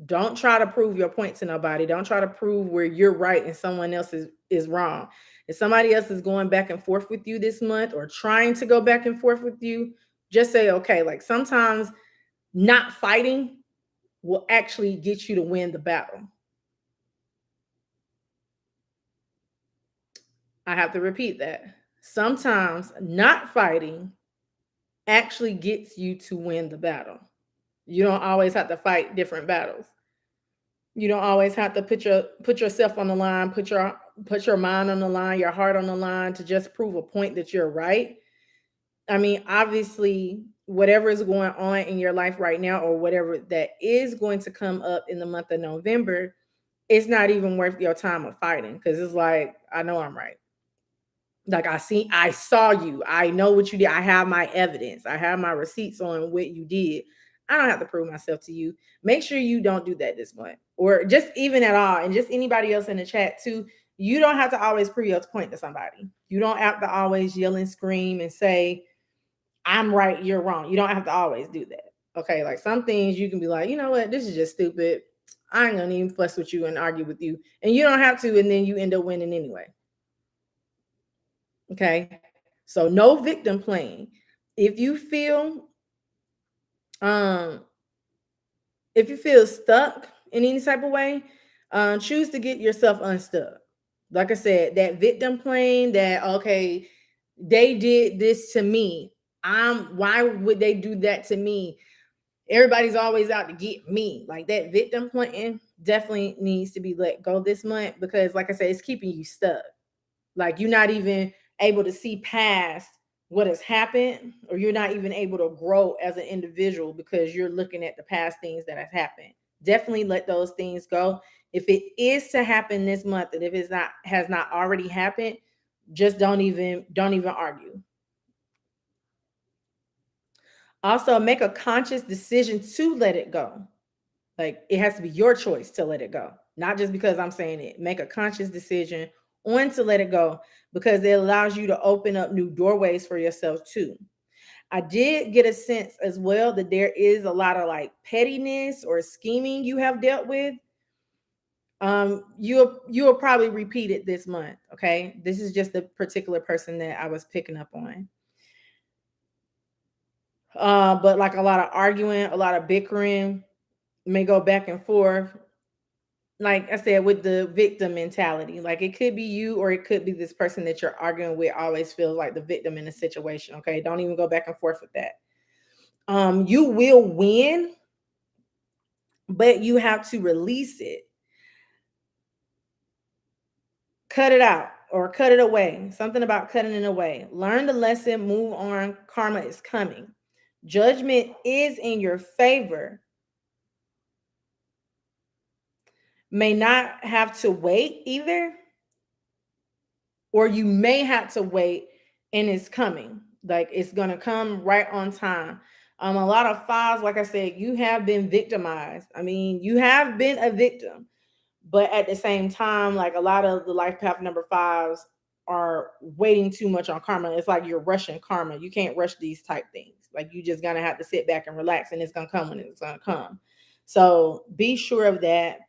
don't try to prove your point to nobody. Don't try to prove where you're right and someone else is wrong. If somebody else is going back and forth with you this month or trying to go back and forth with you, just say, okay, like sometimes not fighting will actually get you to win the battle. I have to repeat that. Sometimes not fighting actually gets you to win the battle. You don't always have to fight different battles. You don't always have to put yourself on the line, put your mind on the line, your heart on the line to just prove a point that you're right. I mean, obviously, whatever is going on in your life right now, or whatever that is going to come up in the month of November, it's not even worth your time of fighting, because it's like, I know I'm right. Like, I saw you. I know what you did. I have my evidence. I have my receipts on what you did. I don't have to prove myself to you. Make sure you don't do that this month, or just even at all. And just anybody else in the chat too. You don't have to always prove your point to somebody. You don't have to always yell and scream and say, I'm right, you're wrong. You don't have to always do that. Okay. Like, some things you can be like, you know what? This is just stupid. I ain't gonna even fuss with you and argue with you. And you don't have to. And then you end up winning anyway. Okay. So no victim playing. If you feel um if you feel stuck in any type of way, choose to get yourself unstuck. Like I said, that victim playing, that okay, they did this to me. Why would they do that to me? Everybody's always out to get me. Like, that victim playing definitely needs to be let go this month, because like I said, it's keeping you stuck. Like, you're not even able to see past what has happened, or you're not even able to grow as an individual because you're looking at the past things that have happened. Definitely let those things go. If it is to happen this month, and if it's not, has not already happened, just don't even argue. Also, make a conscious decision to let it go. Like, it has to be your choice to let it go, not just because I'm saying it. Make a conscious decision on to let it go, because it allows you to open up new doorways for yourself too. I did get a sense as well that there is a lot of like pettiness or scheming you have dealt with. You'll probably repeat it this month. Okay, this is just the particular person that I was picking up on. But like a lot of arguing, a lot of bickering, may go back and forth, like I said, with the victim mentality. Like, it could be you, or it could be this person that you're arguing with always feels like the victim in the situation. Okay. Don't even go back and forth with that. You will win, but you have to release it. Cut it out or cut it away. Something about cutting it away. Learn the lesson, move on. Karma is coming. Judgment is in your favor. May not have to wait either, or you may have to wait, and it's coming. Like, it's gonna come right on time. A lot of files, like I said, you have been victimized. I mean, you have been a victim, but at the same time, like, a lot of the life path number fives are waiting too much on karma. It's like you're rushing karma. You can't rush these type things. Like, you just gonna have to sit back and relax, and it's gonna come when it's gonna come. So be sure of that.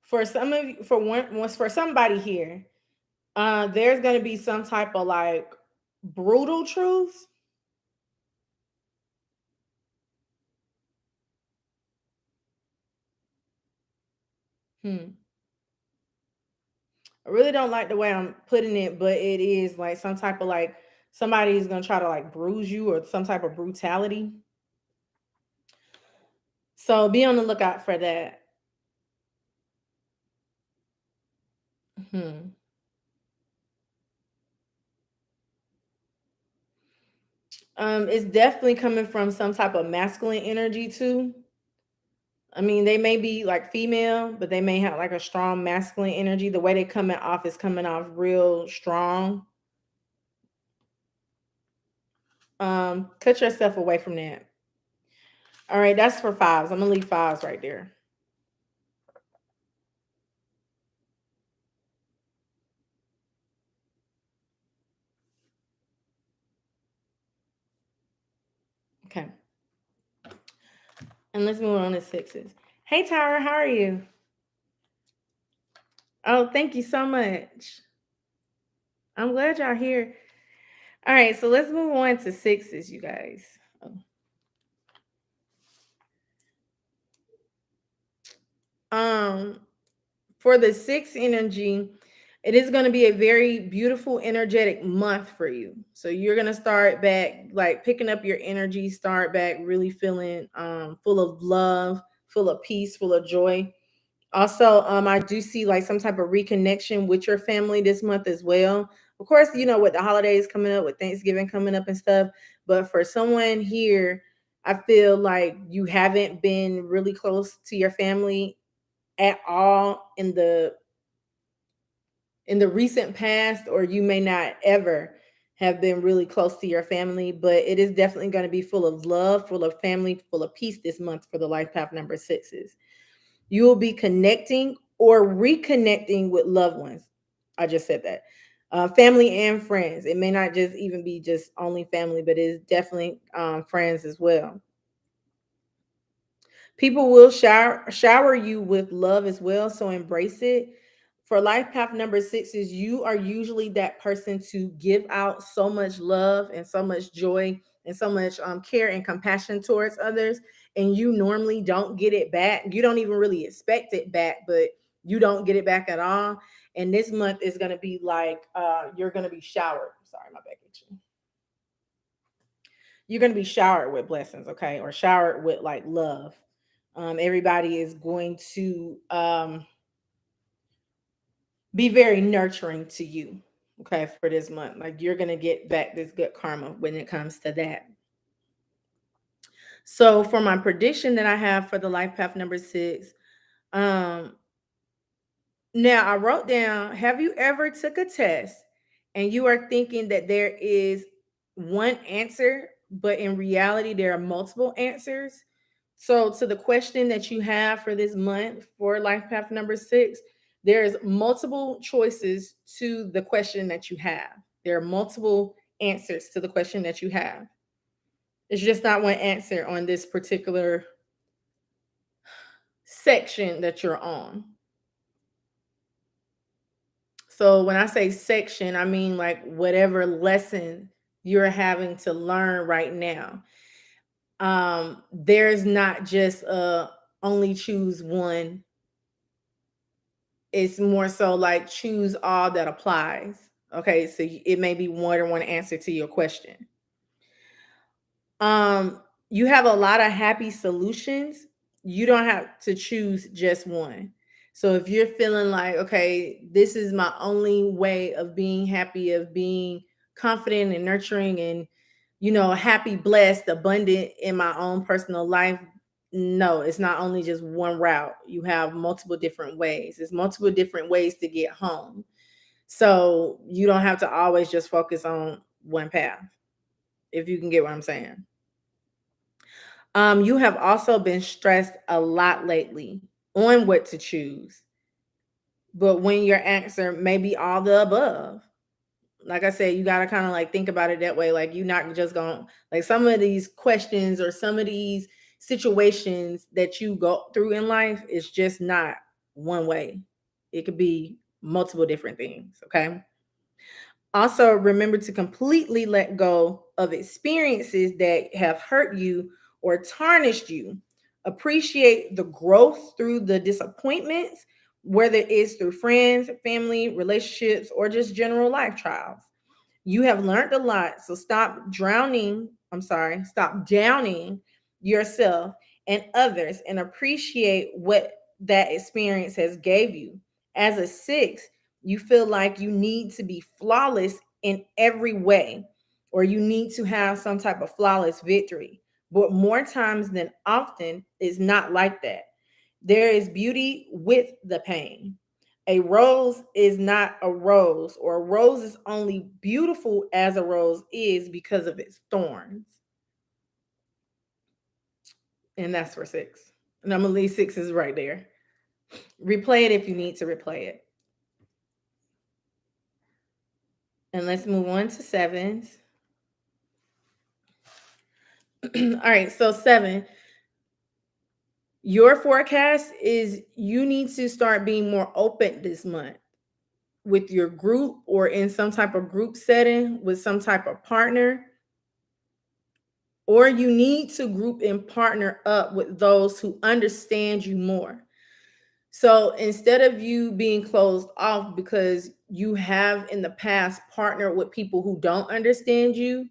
For some of you, for one, once for somebody here, there's going to be some type of like brutal truth. Hmm. I really don't like the way I'm putting it, but it is like some type of like somebody is gonna try to like bruise you or some type of brutality. So be on the lookout for that. Hmm. It's definitely coming from some type of masculine energy too. I mean, they may be like female, but they may have like a strong masculine energy. The way they coming off is coming off real strong. Cut yourself away from that. All right, that's for fives. I'm gonna leave fives right there. Okay, and let's move on to sixes. Hey, Tyra, how are you? Oh, thank you so much. I'm glad y'all here. All right, so let's move on to sixes, you guys. Um, for the six energy, it is going to be a very beautiful, energetic month for you. So you're going to start back, like picking up your energy, start back really feeling full of love, full of peace, full of joy. Also, I do see like some type of reconnection with your family this month as well. Of course, you know, with the holidays coming up, with Thanksgiving coming up and stuff. But for someone here, I feel like you haven't been really close to your family at all in the recent past, or you may not ever have been really close to your family, but it is definitely going to be full of love, full of family, full of peace this month for the life path number sixes. You will be connecting or reconnecting with loved ones. I just said that. Family and friends. It may not just even be just only family, but it's definitely friends as well. People will shower you with love as well, so embrace it. For life path number sixes, you are usually that person to give out so much love and so much joy and so much care and compassion towards others, and you normally don't get it back. You don't even really expect it back, but you don't get it back at all. And this month is going to be like you're going to be showered. Sorry, my back itching. You're going to be showered with blessings, okay, or showered with like love. Everybody is going to be very nurturing to you, okay, for this month. Like you're going to get back this good karma when it comes to that. So for my prediction that I have for the life path number six, um, now I wrote down, have you ever took a test and you are thinking that there is one answer, but in reality there are multiple answers? So to the question that you have for this month for life path number six, there's multiple choices to the question that you have. There are multiple answers to the question that you have. It's just not one answer on this particular section that you're on. So when I say section, I mean like whatever lesson you're having to learn right now. There's not just a only choose one. It's more so like choose all that applies. Okay, so it may be more than one answer to your question. Um, you have a lot of happy solutions. You don't have to choose just one. So if you're feeling like, okay, this is my only way of being happy, of being confident and nurturing and, you know, happy, blessed, abundant in my own personal life. No, it's not only just one route. You have multiple different ways. It's multiple different ways to get home. So you don't have to always just focus on one path, if you can get what I'm saying. You have also been stressed a lot lately on what to choose, but when your answer may be all the above. Like I said, you got to kind of like think about it that way. Like you're not just going like some of these questions or some of these situations that you go through in life is just not one way. It could be multiple different things. Okay. Also, remember to completely let go of experiences that have hurt you or tarnished you. Appreciate the growth through the disappointments whether it's through friends, family, relationships, or just general life trials. You have learned a lot, so stop downing yourself and others and appreciate what that experience has gave you. As a six, you feel like you need to be flawless in every way, or you need to have some type of flawless victory. But more times than often, it's not like that. There is beauty with the pain. A rose is not a rose, or a rose is only beautiful as a rose is because of its thorns. And that's for six. And I'm gonna leave sixes right there. Replay it if you need to replay it. And let's move on to sevens. All right, so seven, your forecast is you need to start being more open this month with your group or in some type of group setting with some type of partner, or you need to group and partner up with those who understand you more. So instead of you being closed off because you have in the past partnered with people who don't understand you,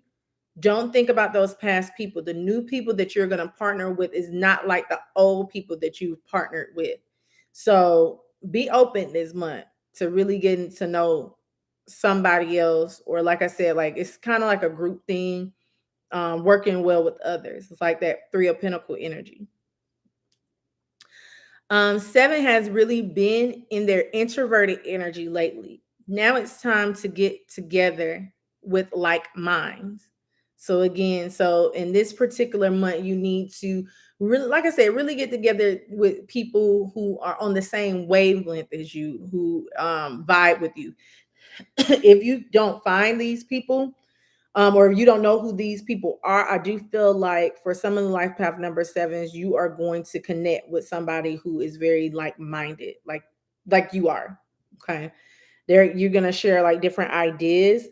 don't think about those past people. The new people that you're going to partner with is not like the old people that you've partnered with. So be open this month to really getting to know somebody else, or like I said, like it's kind of like a group thing, working well with others. It's like that Three of Pentacle energy. Seven has really been in their introverted energy lately. Now it's time to get together with like minds. So again, so in this particular month, you need to really, like I said, really get together with people who are on the same wavelength as you, who vibe with you. If you don't find these people, or if you don't know who these people are, I do feel like for some of the life path number sevens, you are going to connect with somebody who is very like minded, like you are. Okay, there you're gonna share like different ideas,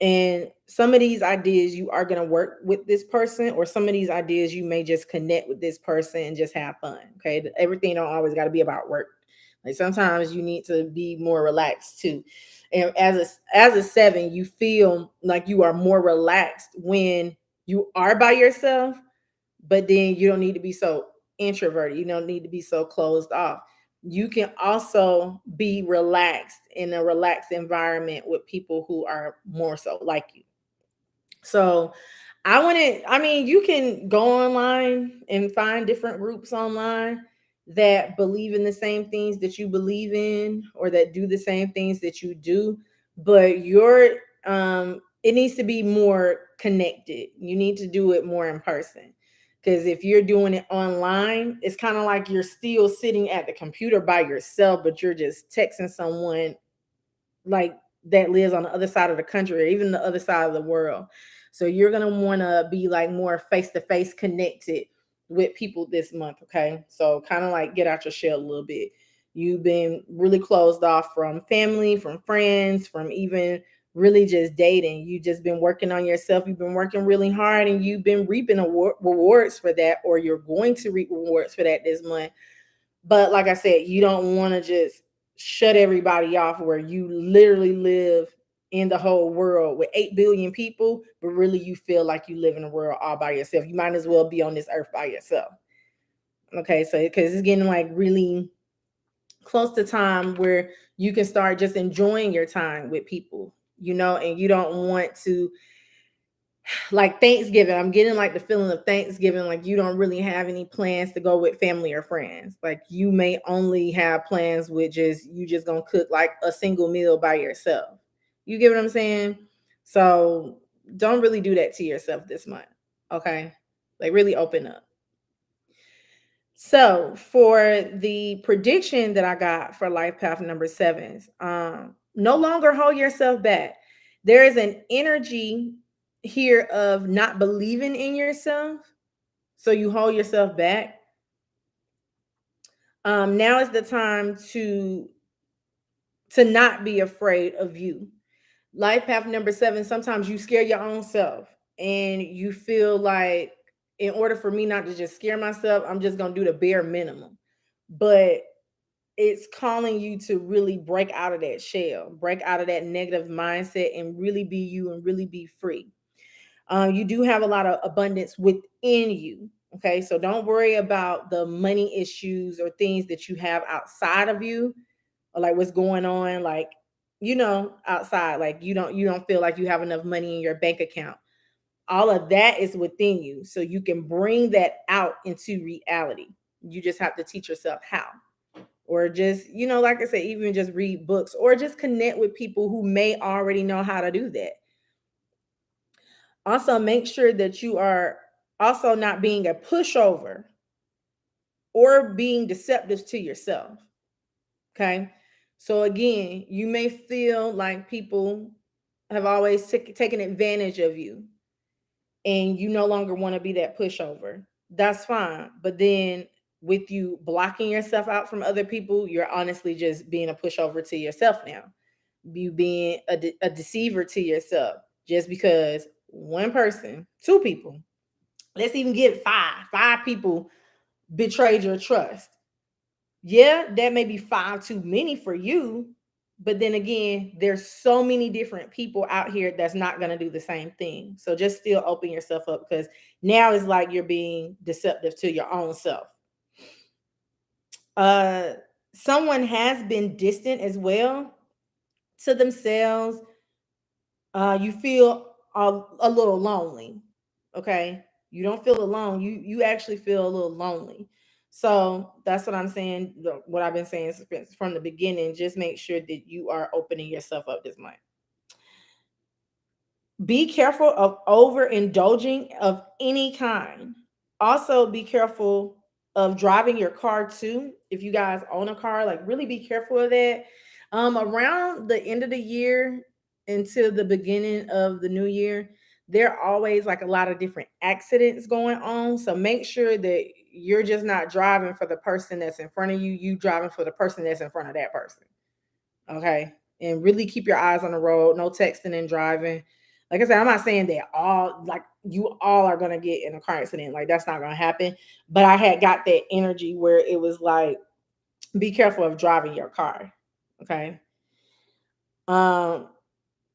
and some of these ideas you are gonna work with this person, or some of these ideas you may just connect with this person and just have fun. Okay, everything don't always got to be about work. Like sometimes you need to be more relaxed too. And as a seven, you feel like you are more relaxed when you are by yourself, but then you don't need to be so introverted. You don't need to be so closed off. You can also be relaxed in a relaxed environment with people who are more so like you. So I mean, you can go online and find different groups online that believe in the same things that you believe in, or that do the same things that you do, but it needs to be more connected. You need to do it more in person. Because if you're doing it online, it's kind of like you're still sitting at the computer by yourself, but you're just texting someone like that lives on the other side of the country, or even the other side of the world. So you're going to want to be like more face to face connected with people this month. Okay. So kind of like get out your shell a little bit. You've been really closed off from family, from friends, from even really just dating. You just been working on yourself. You've been working really hard, and you've been reaping rewards for that, or you're going to reap rewards for that this month. But like I said, you don't want to just shut everybody off where you literally live in the whole world with 8 billion people, but really you feel like you live in a world all by yourself. You might as well be on this earth by yourself. Okay, so because it's getting like really close to time where you can start just enjoying your time with people, and you don't want to, like Thanksgiving, I'm getting like the feeling of Thanksgiving, like you don't really have any plans to go with family or friends. Like you may only have plans with just you just gonna cook like a single meal by yourself. You get what I'm saying? So don't really do that to yourself this month. Okay. Like really open up. So for the prediction that I got for life path number sevens, no longer hold yourself back. There is an energy here of not believing in yourself, so you hold yourself back. Now is the time to not be afraid of you. Life path number seven. Sometimes you scare your own self, and you feel like in order for me not to just scare myself, I'm just gonna do the bare minimum. But it's calling you to really break out of that shell, break out of that negative mindset, and really be you and really be free. You do have a lot of abundance within you. Okay. So don't worry about the money issues or things that you have outside of you, or like what's going on, like, outside, like you don't feel like you have enough money in your bank account. All of that is within you. So you can bring that out into reality. You just have to teach yourself how. Or just, like I said, even just read books or just connect with people who may already know how to do that. Also, make sure that you are also not being a pushover or being deceptive to yourself. Okay. So, again, you may feel like people have always taken advantage of you and you no longer want to be that pushover. That's fine. But then with you blocking yourself out from other people, you're honestly just being a pushover to yourself now. You being a deceiver to yourself just because one person, two people, let's even get five people betrayed your trust. Yeah, that may be five too many for you, but then again, there's so many different people out here that's not going to do the same thing. So just still open yourself up, because now it's like you're being deceptive to your own self. uh Someone has been distant as well to themselves. You feel a little lonely. Okay, you don't feel alone, you actually feel a little lonely. So that's what I'm saying. What I've been saying from the beginning, just make sure that you are opening yourself up this month. Be careful of overindulging of any kind. Also, be careful of driving your car too. If you guys own a car, like really be careful of that. Around the end of the year until the beginning of the new year, there are always like a lot of different accidents going on. So make sure that you're just not driving for the person that's in front of you. You driving for the person that's in front of that person. Okay. And really keep your eyes on the road. No texting and driving. Like I said, I'm not saying that all, like, you all are gonna get in a car accident. Like, that's not gonna happen. But I had got that energy where it was like, be careful of driving your car. Okay. Um,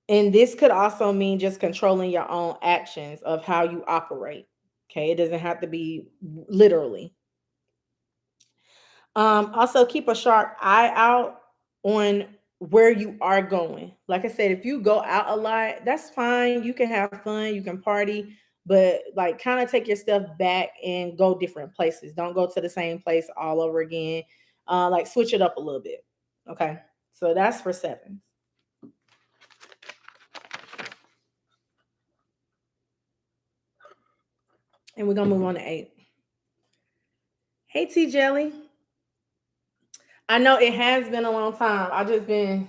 and this could also mean just controlling your own actions of how you operate. Okay. It doesn't have to be literally. Also keep a sharp eye out on where you are going. Like I said, if you go out a lot, that's fine. You can have fun, you can party, but like kind of take your stuff back and go different places. Don't go to the same place all over again. Like switch it up a little bit. Okay. So that's for seven. And we're gonna move on to eight. Hey T Jelly. I know it has been a long time. I've been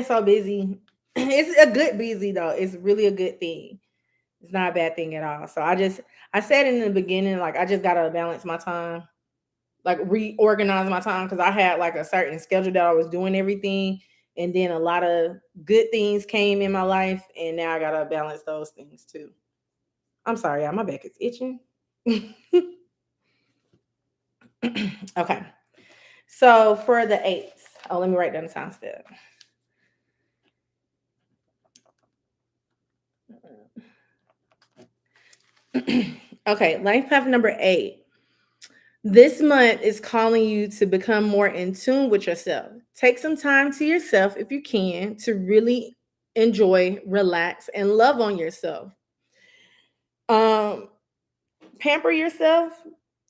so busy. It's a good busy though. It's really a good thing. It's not a bad thing at all. So I said in the beginning, like I just gotta balance my time, like reorganize my time, because I had like a certain schedule that I was doing everything, and then a lot of good things came in my life, and now I gotta balance those things too. I'm sorry, y'all, my back is itching. Okay. So for the eights, oh, let me write down the time step. Okay, life path number eight. This month is calling you to become more in tune with yourself. Take some time to yourself if you can to really enjoy, relax, and love on yourself. Um, Pamper yourself.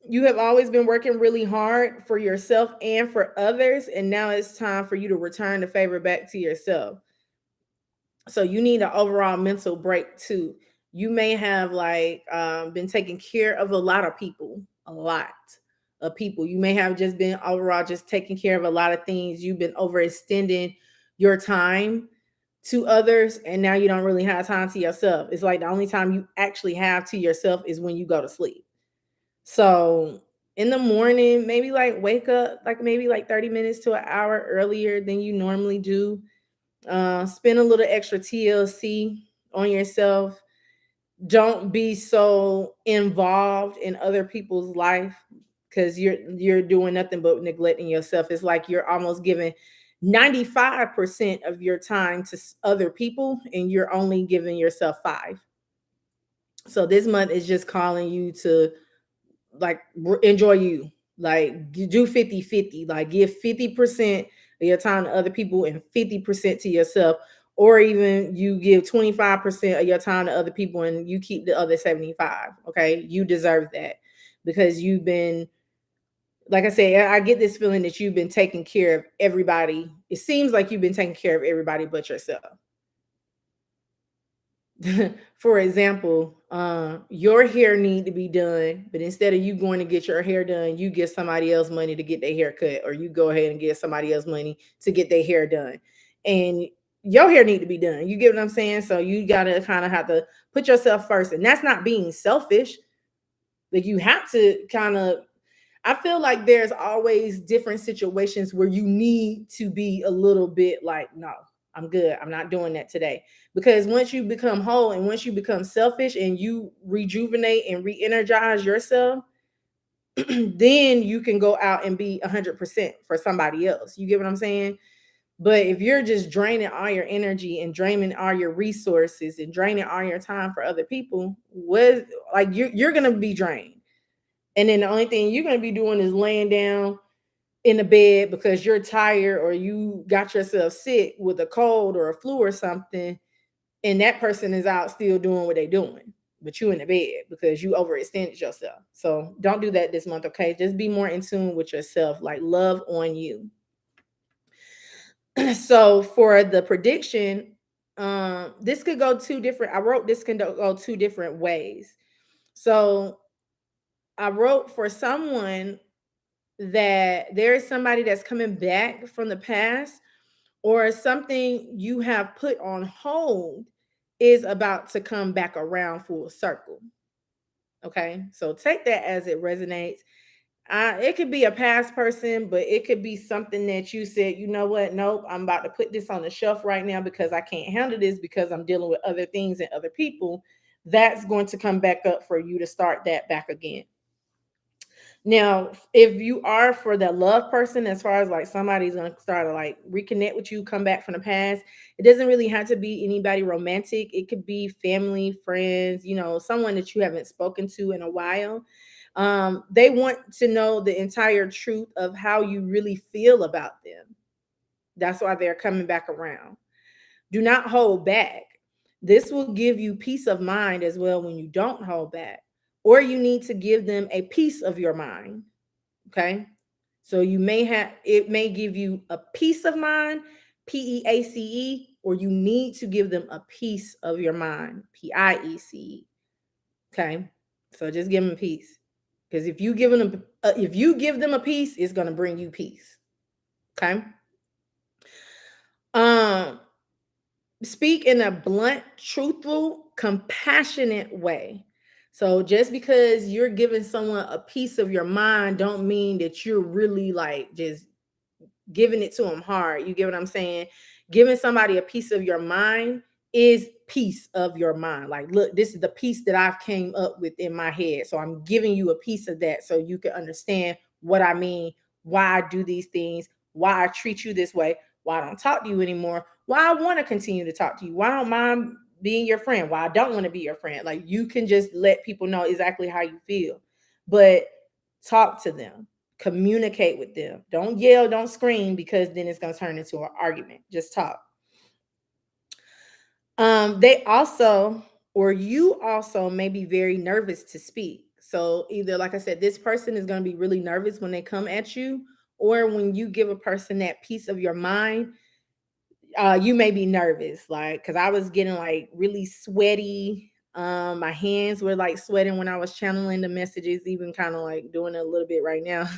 You have always been working really hard for yourself and for others, and now it's time for you to return the favor back to yourself. So you need an overall mental break too. You may have like been taking care of a lot of people, a lot of people. You may have just been overall just taking care of a lot of things. You've been overextending your time to others, and now you don't really have time to yourself. It's like the only time you actually have to yourself is when you go to sleep. So in the morning, maybe like wake up like maybe like 30 minutes to an hour earlier than you normally do. Spend a little extra TLC on yourself. Don't be so involved in other people's life. because you're doing nothing but neglecting yourself. It's like you're almost giving 95% of your time to other people and you're only giving yourself 5. So this month is just calling you to like enjoy you. Like do 50-50. Like give 50% of your time to other people and 50% to yourself. Or even you give 25% of your time to other people and you keep the other 75. Okay. You deserve that because you've been, like I said, I get this feeling that you've been taking care of everybody. It seems like you've been taking care of everybody but yourself. For example, your hair need to be done, but instead of you going to get your hair done, you give somebody else money to get their hair cut, or you go ahead and give somebody else money to get their hair done. And your hair need to be done. You get what I'm saying? So you gotta kind of have to put yourself first. And that's not being selfish. Like you have to kind of, I feel like there's always different situations where you need to be a little bit like, no, I'm good. I'm not doing that today. Because once you become whole and once you become selfish and you rejuvenate and re-energize yourself, then you can go out and be 100% for somebody else. You get what I'm saying? But if you're just draining all your energy and draining all your resources and draining all your time for other people, what like you're gonna be drained. And then the only thing you're gonna be doing is laying down in the bed because you're tired or you got yourself sick with a cold or a flu or something, and that person is out still doing what they're doing, but you in the bed because you overextended yourself. So don't do that this month, okay? Just be more in tune with yourself, like love on you. So for the prediction, this could go two different. I wrote this can go two different ways. So I wrote for someone that there is somebody that's coming back from the past or something you have put on hold is about to come back around full circle. Okay. So take that as it resonates. It could be a past person, but it could be something that you said, you know what? Nope, I'm about to put this on the shelf right now because I can't handle this because I'm dealing with other things and other people. That's going to come back up for you to start that back again. Now, if you are for that love person, as far as like somebody's gonna start to like reconnect with you, come back from the past, it doesn't really have to be anybody romantic. It could be family, friends, someone that you haven't spoken to in a while. They want to know the entire truth of how you really feel about them. That's why they're coming back around. Do not hold back. This will give you peace of mind as well when you don't hold back, or you need to give them a piece of your mind. Okay. So it may give you a peace of mind, PEACE, or you need to give them a piece of your mind, PIECE. Okay. So just give them peace. Because if you give them a piece, it's going to bring you peace. Okay. Um, Speak in a blunt, truthful, compassionate way. So just because you're giving someone a piece of your mind don't mean that you're really like just giving it to them hard. You get what I'm saying? Giving somebody a piece of your mind is piece of your mind. Like, look, this is the piece that I've came up with in my head. So I'm giving you a piece of that so you can understand what I mean, why I do these things, why I treat you this way, why I don't talk to you anymore, why I want to continue to talk to you, why I don't mind being your friend, why I don't want to be your friend. Like you can just let people know exactly how you feel. But talk to them, communicate with them. Don't yell, don't scream because then it's going to turn into an argument. Just talk. They also, or you also may be very nervous to speak. So either, like I said, this person is going to be really nervous when they come at you, or when you give a person that piece of your mind, you may be nervous. Like, because I was getting like really sweaty. My hands were like sweating when I was channeling the messages, even kind of like doing it a little bit right now.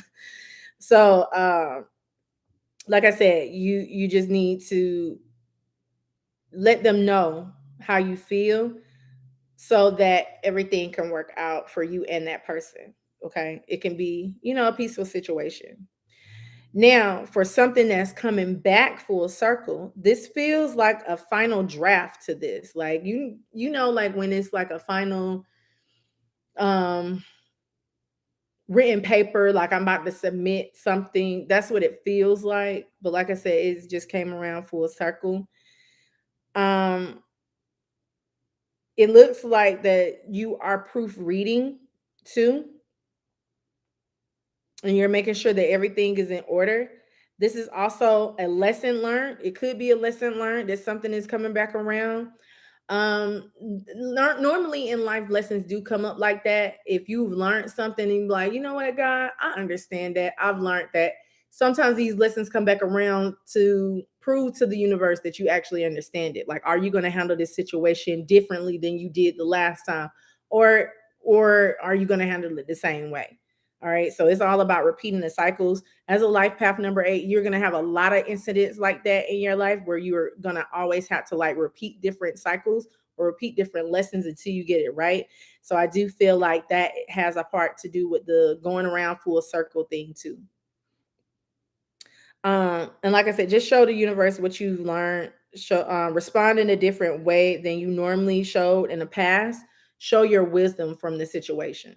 So, like I said, you just need to let them know how you feel so that everything can work out for you and that person. Okay, it can be a peaceful situation. Now, for something that's coming back full circle, this feels like a final draft to this. Like like when it's like a final um written paper, like I'm about to submit something. That's what it feels like. But like I said, it just came around full circle. Um, it looks like that you are proofreading too, and you're making sure that everything is in order. This is also a lesson learned. It could be a lesson learned that something is coming back around. Normally in life, lessons do come up like that. If you've learned something and you're like, you know what, God, I understand that. I've learned that. Sometimes these lessons come back around to prove to the universe that you actually understand it. Like, are you going to handle this situation differently than you did the last time? Or or are you going to handle it the same way? All right. So it's all about repeating the cycles. As a life path number 8, you're going to have a lot of incidents like that in your life where you're going to always have to like repeat different cycles or repeat different lessons until you get it right. So I do feel like that has a part to do with the going around full circle thing too. And like I said, just show the universe what you've learned. Show, respond in a different way than you normally showed in the past. Show your wisdom from the situation.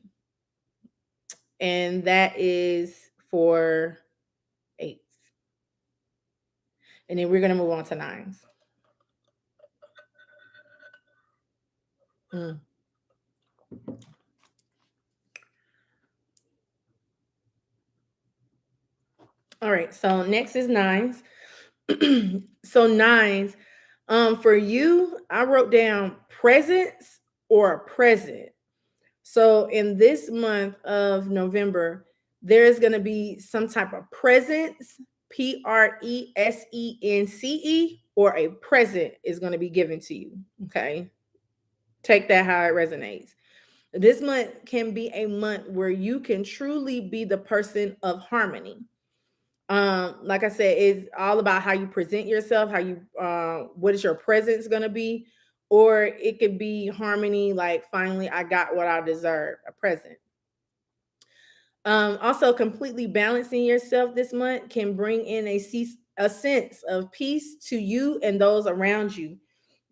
And that is for 8s. And then we're going to move on to 9s. Mm. All right. So next is 9s. So 9s, for you, I wrote down presence or present. So in this month of November, there is going to be some type of presence, presence, or a present is going to be given to you. Okay. Take that how it resonates. This month can be a month where you can truly be the person of harmony. Like I said, it's all about how you present yourself, how you what is your presence going to be, or it could be harmony, like finally I got what I deserve, a present. Also, completely balancing yourself this month can bring in a sense of peace to you and those around you.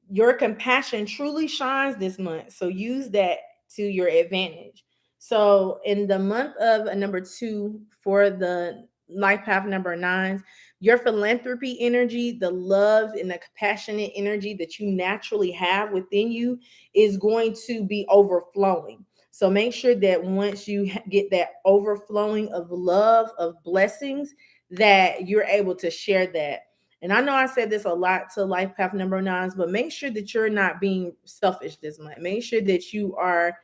Your compassion truly shines this month, so use that to your advantage. So in the month of number 2 for the life path number 9s, your philanthropy energy, the love and the compassionate energy that you naturally have within you is going to be overflowing. So make sure that once you get that overflowing of love, of blessings, that you're able to share that. And I know I said this a lot to life path number 9s, but make sure that you're not being selfish this month. Make sure that you are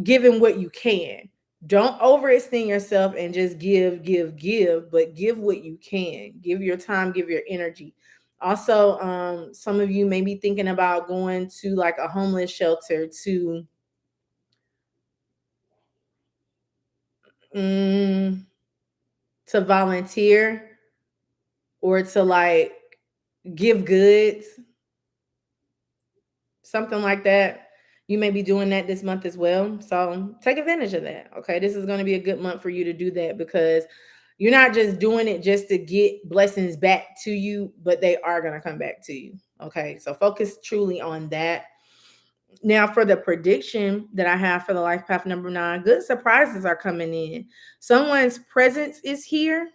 giving what you can. Don't overextend yourself and just give, but give what you can. Give your time, give your energy. Also, some of you may be thinking about going to like a homeless shelter mm, to volunteer or to like give goods, something like that. You may be doing that this month as well. So take advantage of that. Okay. This is going to be a good month for you to do that because you're not just doing it just to get blessings back to you, but they are going to come back to you. Okay. So focus truly on that. Now, for the prediction that I have for the life path number 9, good surprises are coming in. Someone's presence is here.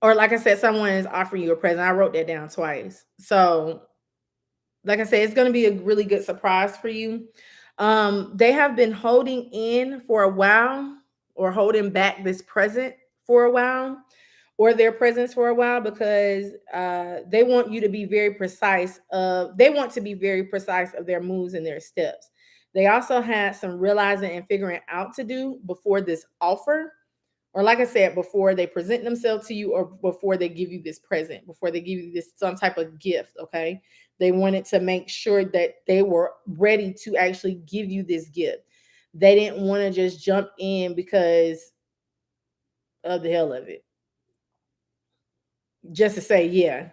Or, like I said, someone is offering you a present. I wrote that down twice. So, like I said, it's going to be a really good surprise for you. They have been holding in for a while or holding back this present for a while or their presence for a while because they want you to be very precise. They want to be very precise of their moves and their steps. They also had some realizing and figuring out to do before this offer, or like I said, before they present themselves to you or before they give you this present, before they give you this some type of gift. Okay. They wanted to make sure that they were ready to actually give you this gift. They didn't want to just jump in because of the hell of it, just to say, yeah.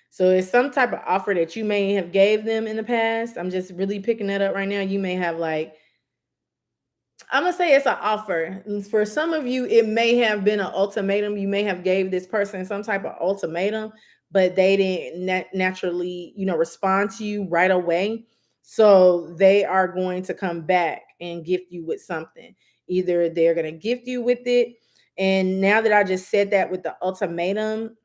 So it's some type of offer that you may have gave them in the past. I'm just really picking that up right now. You may have like, I'm gonna say it's an offer. For some of you, it may have been an ultimatum. You may have gave this person some type of ultimatum, but they didn't naturally, respond to you right away. So they are going to come back and gift you with something. Either they're going to gift you with it. And now that I just said that with the ultimatum,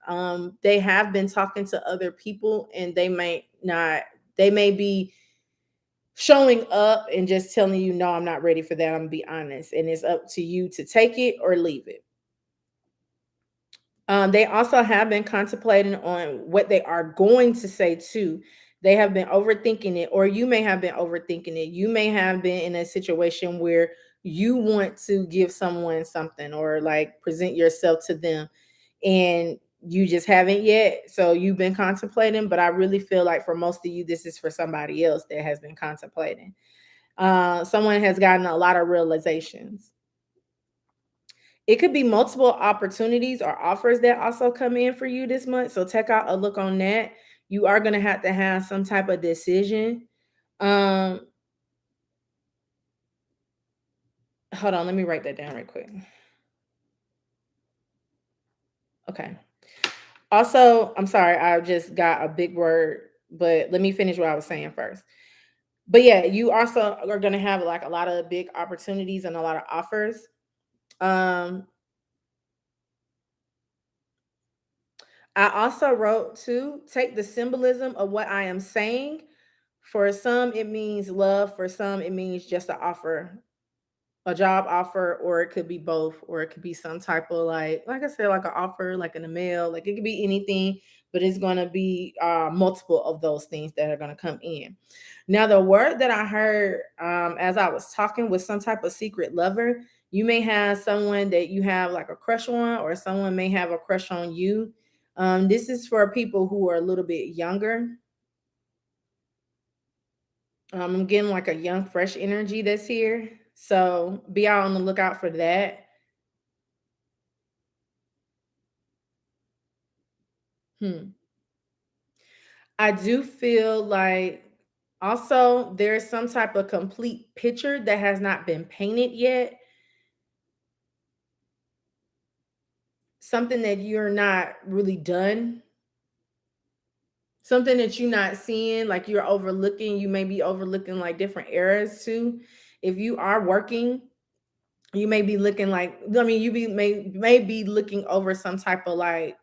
they have been talking to other people, and they might not, they may be showing up and just telling you, no, I'm not ready for that. I'm gonna be honest. And it's up to you to take it or leave it. They also have been contemplating on what they are going to say too. They have been overthinking it, or you may have been overthinking it. You may have been in a situation where you want to give someone something or like present yourself to them, and you just haven't yet. So you've been contemplating, but I really feel like for most of you, this is for somebody else that has been contemplating. Someone has gotten a lot of realizations. It could be multiple opportunities or offers that also come in for you this month. So take out a look on that. You are going to have some type of decision. Um, Hold on, let me write that down right quick. Okay. Also, I'm sorry, I just got a big word, but let me finish what I was saying first. But yeah, you also are going to have like a lot of big opportunities and a lot of offers. Um, I also wrote to take the symbolism of what I am saying. For some, it means love. For some, it means just an offer, a job offer, or it could be both, or it could be some type of like I said, like an offer, like in the mail. Like it could be anything, but it's going to be multiple of those things that are going to come in. Now, the word that I heard as I was talking was some type of secret lover. You may have someone that you have like a crush on, or someone may have a crush on you. This is for people who are a little bit younger. I'm getting like a young, fresh energy that's here. So be out on the lookout for that. Hmm. I do feel like also there's some type of complete picture that has not been painted yet. Something that you're not really done. Something that you're not seeing, like you're overlooking. You may be overlooking like different eras too. If you are working, you may be looking like, I mean, you may be looking over some type of like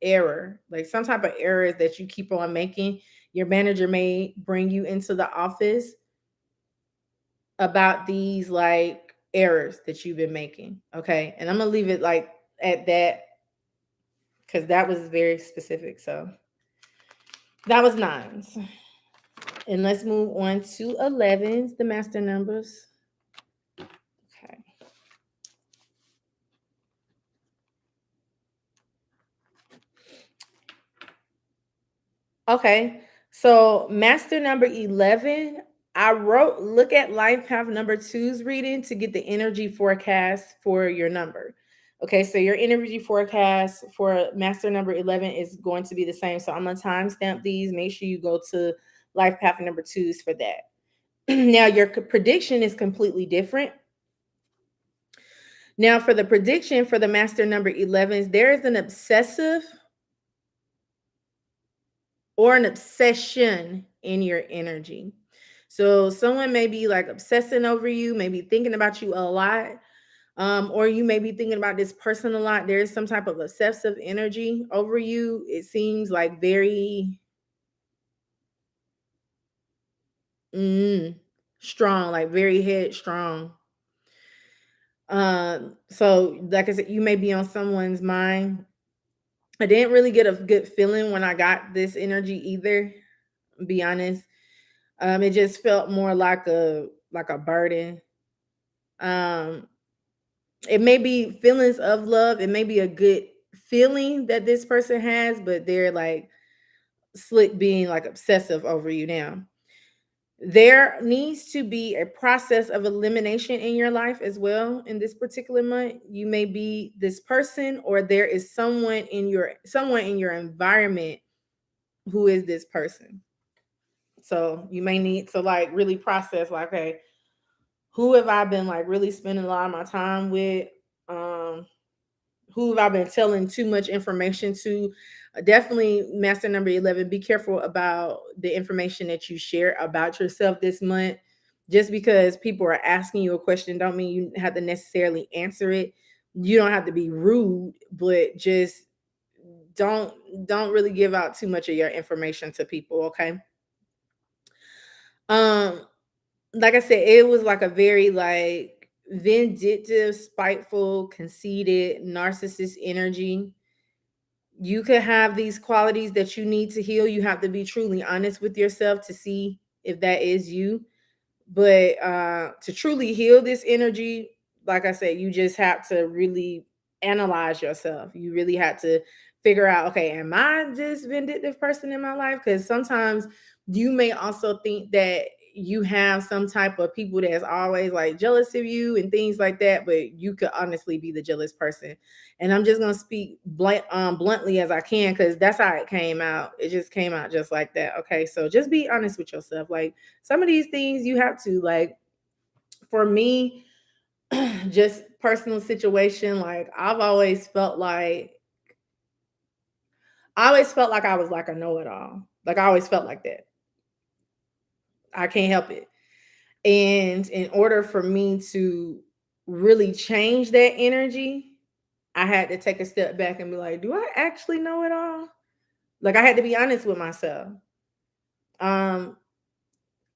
error, like some type of errors that you keep on making. Your manager may bring you into the office about these like errors that you've been making. Okay. And I'm gonna leave it like at that because that was very specific. So that was nines. And let's move on to 11s, the master numbers. Okay. Okay. So master number 11, I wrote look at life path number two's reading to get the energy forecast for your number. Okay, so your energy forecast for master number 11 is going to be the same. So I'm gonna timestamp these. Make sure you go to life path number two's for that. Now your prediction is completely different. Now for the prediction for the master number 11s, there is an obsessive or an obsession in your energy. So someone may be like obsessing over you, maybe thinking about you a lot, or you may be thinking about this person a lot. There is some type of obsessive energy over you. It seems like very mm, strong, like very headstrong. So like I said, you may be on someone's mind. I didn't really get a good feeling when I got this energy either, to be honest. It just felt more like a burden. Um, it may be feelings of love. It may be a good feeling that this person has, but they're like slick being like obsessive over you now. There needs to be a process of elimination in your life as well in this particular month. You may be this person, or there is someone in your environment who is this person. So you may need to like really process like, okay, who have I been like really spending a lot of my time with? Um, who have I been telling too much information to? Definitely, master number 11, be careful about the information that you share about yourself this month. Just because people are asking you a question don't mean you have to necessarily answer it. You don't have to be rude, but just don't don't really give out too much of your information to people, okay? Um like I said, it was like a very like vindictive, spiteful, conceited, narcissist energy. You could have these qualities that you need to heal. You have to be truly honest with yourself to see if that is you. But to truly heal this energy, like I said, you just have to really analyze yourself. You really have to figure out, okay, am I this vindictive person in my life? Because sometimes you may also think that you have some type of people that's always like jealous of you and things like that, but you could honestly be the jealous person. And I'm just gonna speak bluntly as I can, because that's how it came out. It just came out just like that. Okay, so just be honest with yourself. Like some of these things you have to like. For me, just personal situation. Like I always felt like I was like a know-it-all. Like I always felt like that. I can't help it. And in order for me to really change that energy, I had to take a step back and be like, do I actually know it all? Like I had to be honest with myself. Um,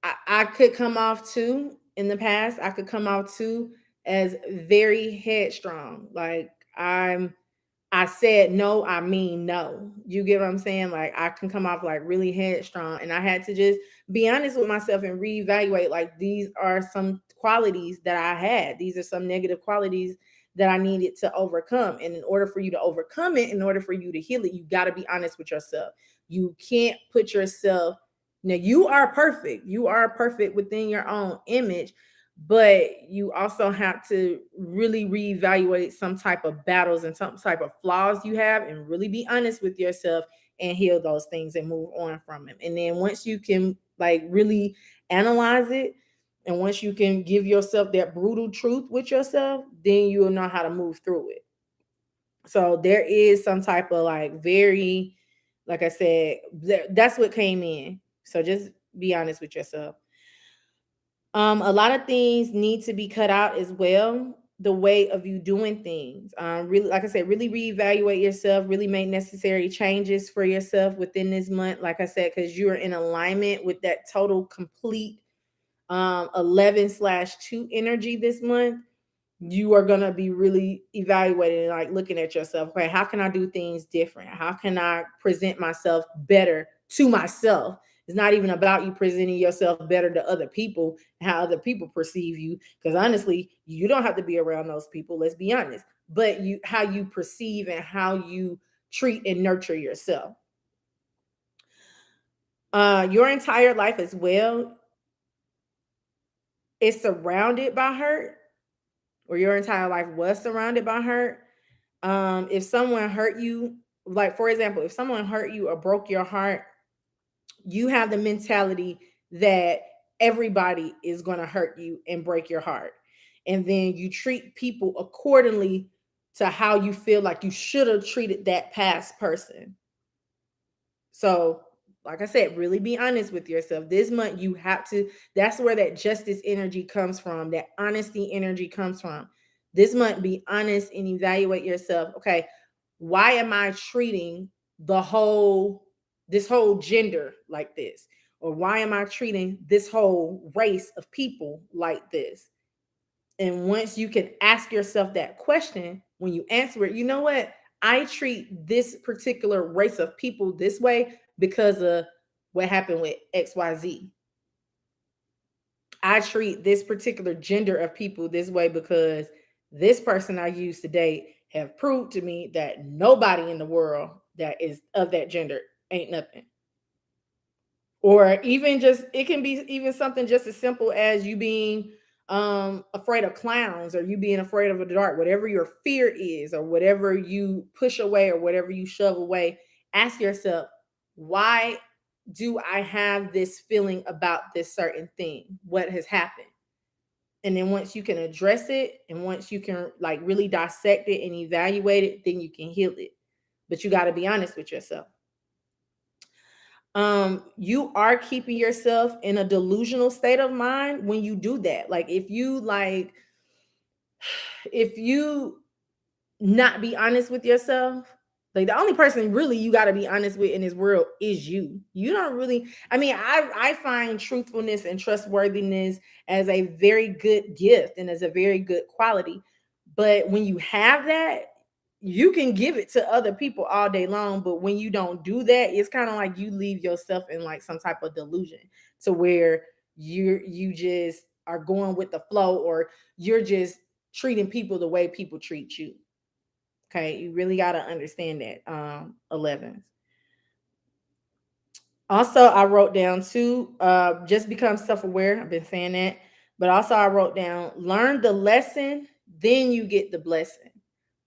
I could come off too in the past. I could come off too as very headstrong. Like I said no, I mean no. You get what I'm saying? Like I can come off like really headstrong. And I had to just be honest with myself and reevaluate like these are some qualities that I had. These are some negative qualities that I needed to overcome. And in order for you to overcome it, in order for you to heal it, you got to be honest with yourself. You can't put yourself, now you are perfect. You are perfect within your own image, but you also have to really reevaluate some type of battles and some type of flaws you have and really be honest with yourself and heal those things and move on from them. And then once you can like really analyze it and once you can give yourself that brutal truth with yourself, then you'll know how to move through it. So there is some type of like very, like I said, that's what came in. So just be honest with yourself. A lot of things need to be cut out as well. The way of you doing things. Really, like I said, really reevaluate yourself, really make necessary changes for yourself within this month. Like I said, because you're in alignment with that total complete 11/2 energy this month. You are going to be really evaluating and like looking at yourself. Okay, how can I do things different? How can I present myself better to myself? It's not even about you presenting yourself better to other people and how other people perceive you, because honestly you don't have to be around those people, let's be honest, but you, how you perceive and how you treat and nurture yourself. Your entire life as well is surrounded by hurt, or your entire life was surrounded by hurt. If someone hurt you, like for example, if someone hurt you or broke your heart, you have the mentality that everybody is going to hurt you and break your heart. And then you treat people accordingly to how you feel like you should have treated that past person. So, like I said, really be honest with yourself. This month, you have to, that's where that justice energy comes from, that honesty energy comes from. This month, be honest and evaluate yourself. Okay, why am I treating the whole, this whole gender like this? Or why am I treating this whole race of people like this? And once you can ask yourself that question, when you answer it, you know what? I treat this particular race of people this way because of what happened with XYZ. I treat this particular gender of people this way because this person I use to date have proved to me that nobody in the world that is of that gender ain't nothing. Or even just, it can be even something just as simple as you being afraid of clowns, or you being afraid of the dark, whatever your fear is or whatever you push away or whatever you shove away. Ask yourself, why do I have this feeling about this certain thing? What has happened? And then once you can address it and once you can like really dissect it and evaluate it, then you can heal it. But you got to be honest with yourself. You are keeping yourself in a delusional state of mind when you do that. Like if you not be honest with yourself, like the only person really you got to be honest with in this world is you. You don't really, I mean, I find truthfulness and trustworthiness as a very good gift and as a very good quality. But when you have that, you can give it to other people all day long. But when you don't do that, it's kind of like you leave yourself in like some type of delusion to where you just are going with the flow, or you're just treating people the way people treat you. Okay, you really got to understand that. 11. Also, I wrote down too, just become self-aware. I've been saying that, but also I wrote down, learn the lesson, then you get the blessing.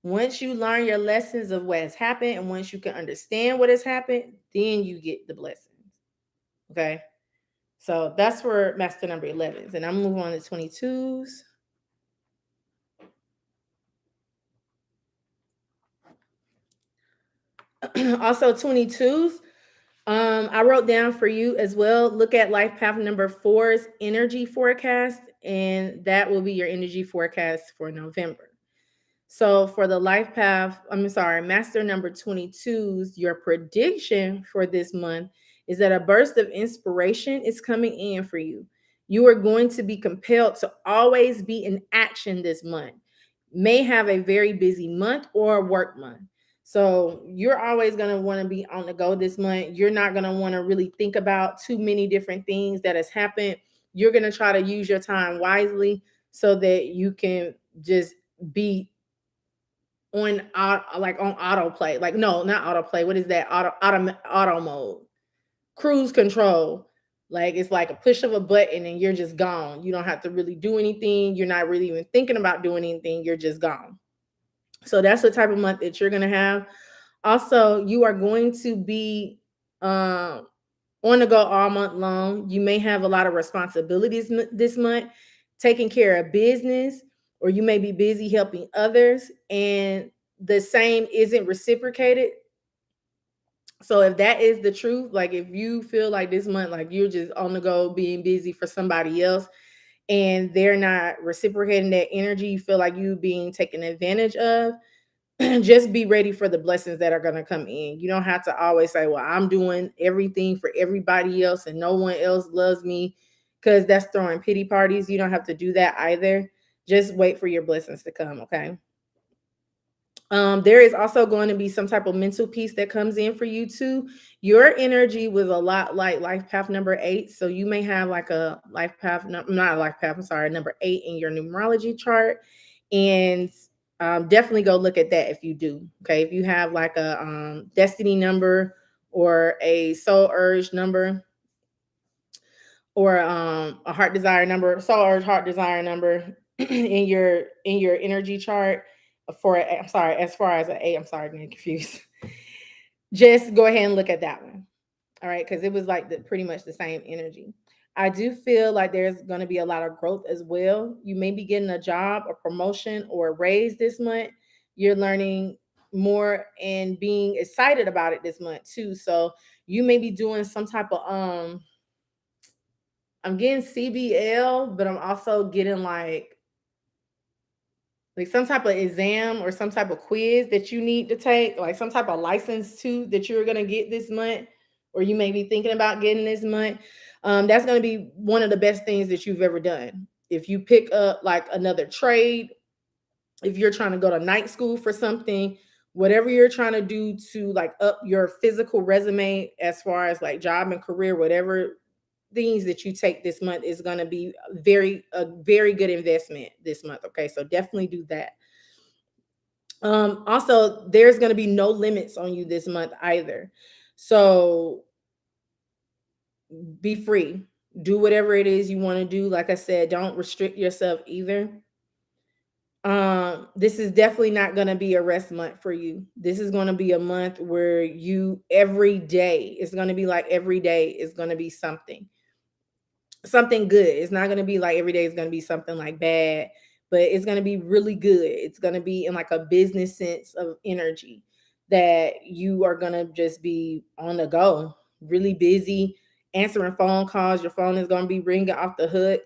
Once you learn your lessons of what has happened, and once you can understand what has happened, then you get the blessings. Okay, so that's for master number 11s, and I'm moving on to 22s. Also, 22s. I wrote down for you as well. Look at life path number four's energy forecast, and that will be your energy forecast for November. So for the life path, I'm sorry, master number 22's, your prediction for this month is that a burst of inspiration is coming in for you. You are going to be compelled to always be in action this month. May have a very busy month or a work month. So you're always going to want to be on the go this month. You're not going to want to really think about too many different things that has happened. You're going to try to use your time wisely so that you can just be like on autoplay. Like no, not autoplay. What is that? Auto mode. Cruise control. Like it's like a push of a button and you're just gone. You don't have to really do anything. You're not really even thinking about doing anything. You're just gone. So that's the type of month that you're gonna have. Also, you are going to be um on the go all month long. You may have a lot of responsibilities this month, taking care of business, or you may be busy helping others, and the same isn't reciprocated. So if that is the truth, like if you feel like this month, like you're just on the go being busy for somebody else and they're not reciprocating that energy, you feel like you being taken advantage of, just be ready for the blessings that are going to come in. You don't have to always say, well, I'm doing everything for everybody else and no one else loves me, because that's throwing pity parties. You don't have to do that either. Just wait for your blessings to come. Okay. There is also going to be some type of mental peace that comes in for you too. Your energy was a lot like life path number 8. So you may have like a life path, not a life path, I'm sorry, number 8 in your numerology chart. And definitely go look at that if you do. Okay. If you have like a destiny number or a soul urge number, or a heart desire number, soul urge heart desire number in your energy chart for, I'm sorry, as far as an A, I'm sorry, getting confused. Just go ahead and look at that one. All right, because it was like pretty much the same energy. I do feel like there's going to be a lot of growth as well. You may be getting a job, a promotion, or a raise this month. You're learning more and being excited about it this month too. So you may be doing some type of I'm getting CBL, but I'm also getting like some type of exam or some type of quiz that you need to take, like some type of license too that you're gonna get this month, or you may be thinking about getting this month. That's gonna be one of the best things that you've ever done. If you pick up like another trade, if you're trying to go to night school for something, whatever you're trying to do to like up your physical resume as far as like job and career, whatever things that you take this month is going to be a very good investment this month. Okay, so definitely do that. Also, there's going to be no limits on you this month either, so be free, do whatever it is you want to do. Like I said, don't restrict yourself either. This is definitely not going to be a rest month for you. This is going to be a month where you every day, it's going to be like every day is going to be something good. It's not going to be like every day is going to be something like bad, but it's going to be really good. It's going to be in like a business sense of energy that you are going to just be on the go, really busy answering phone calls. Your phone is going to be ringing off the hook.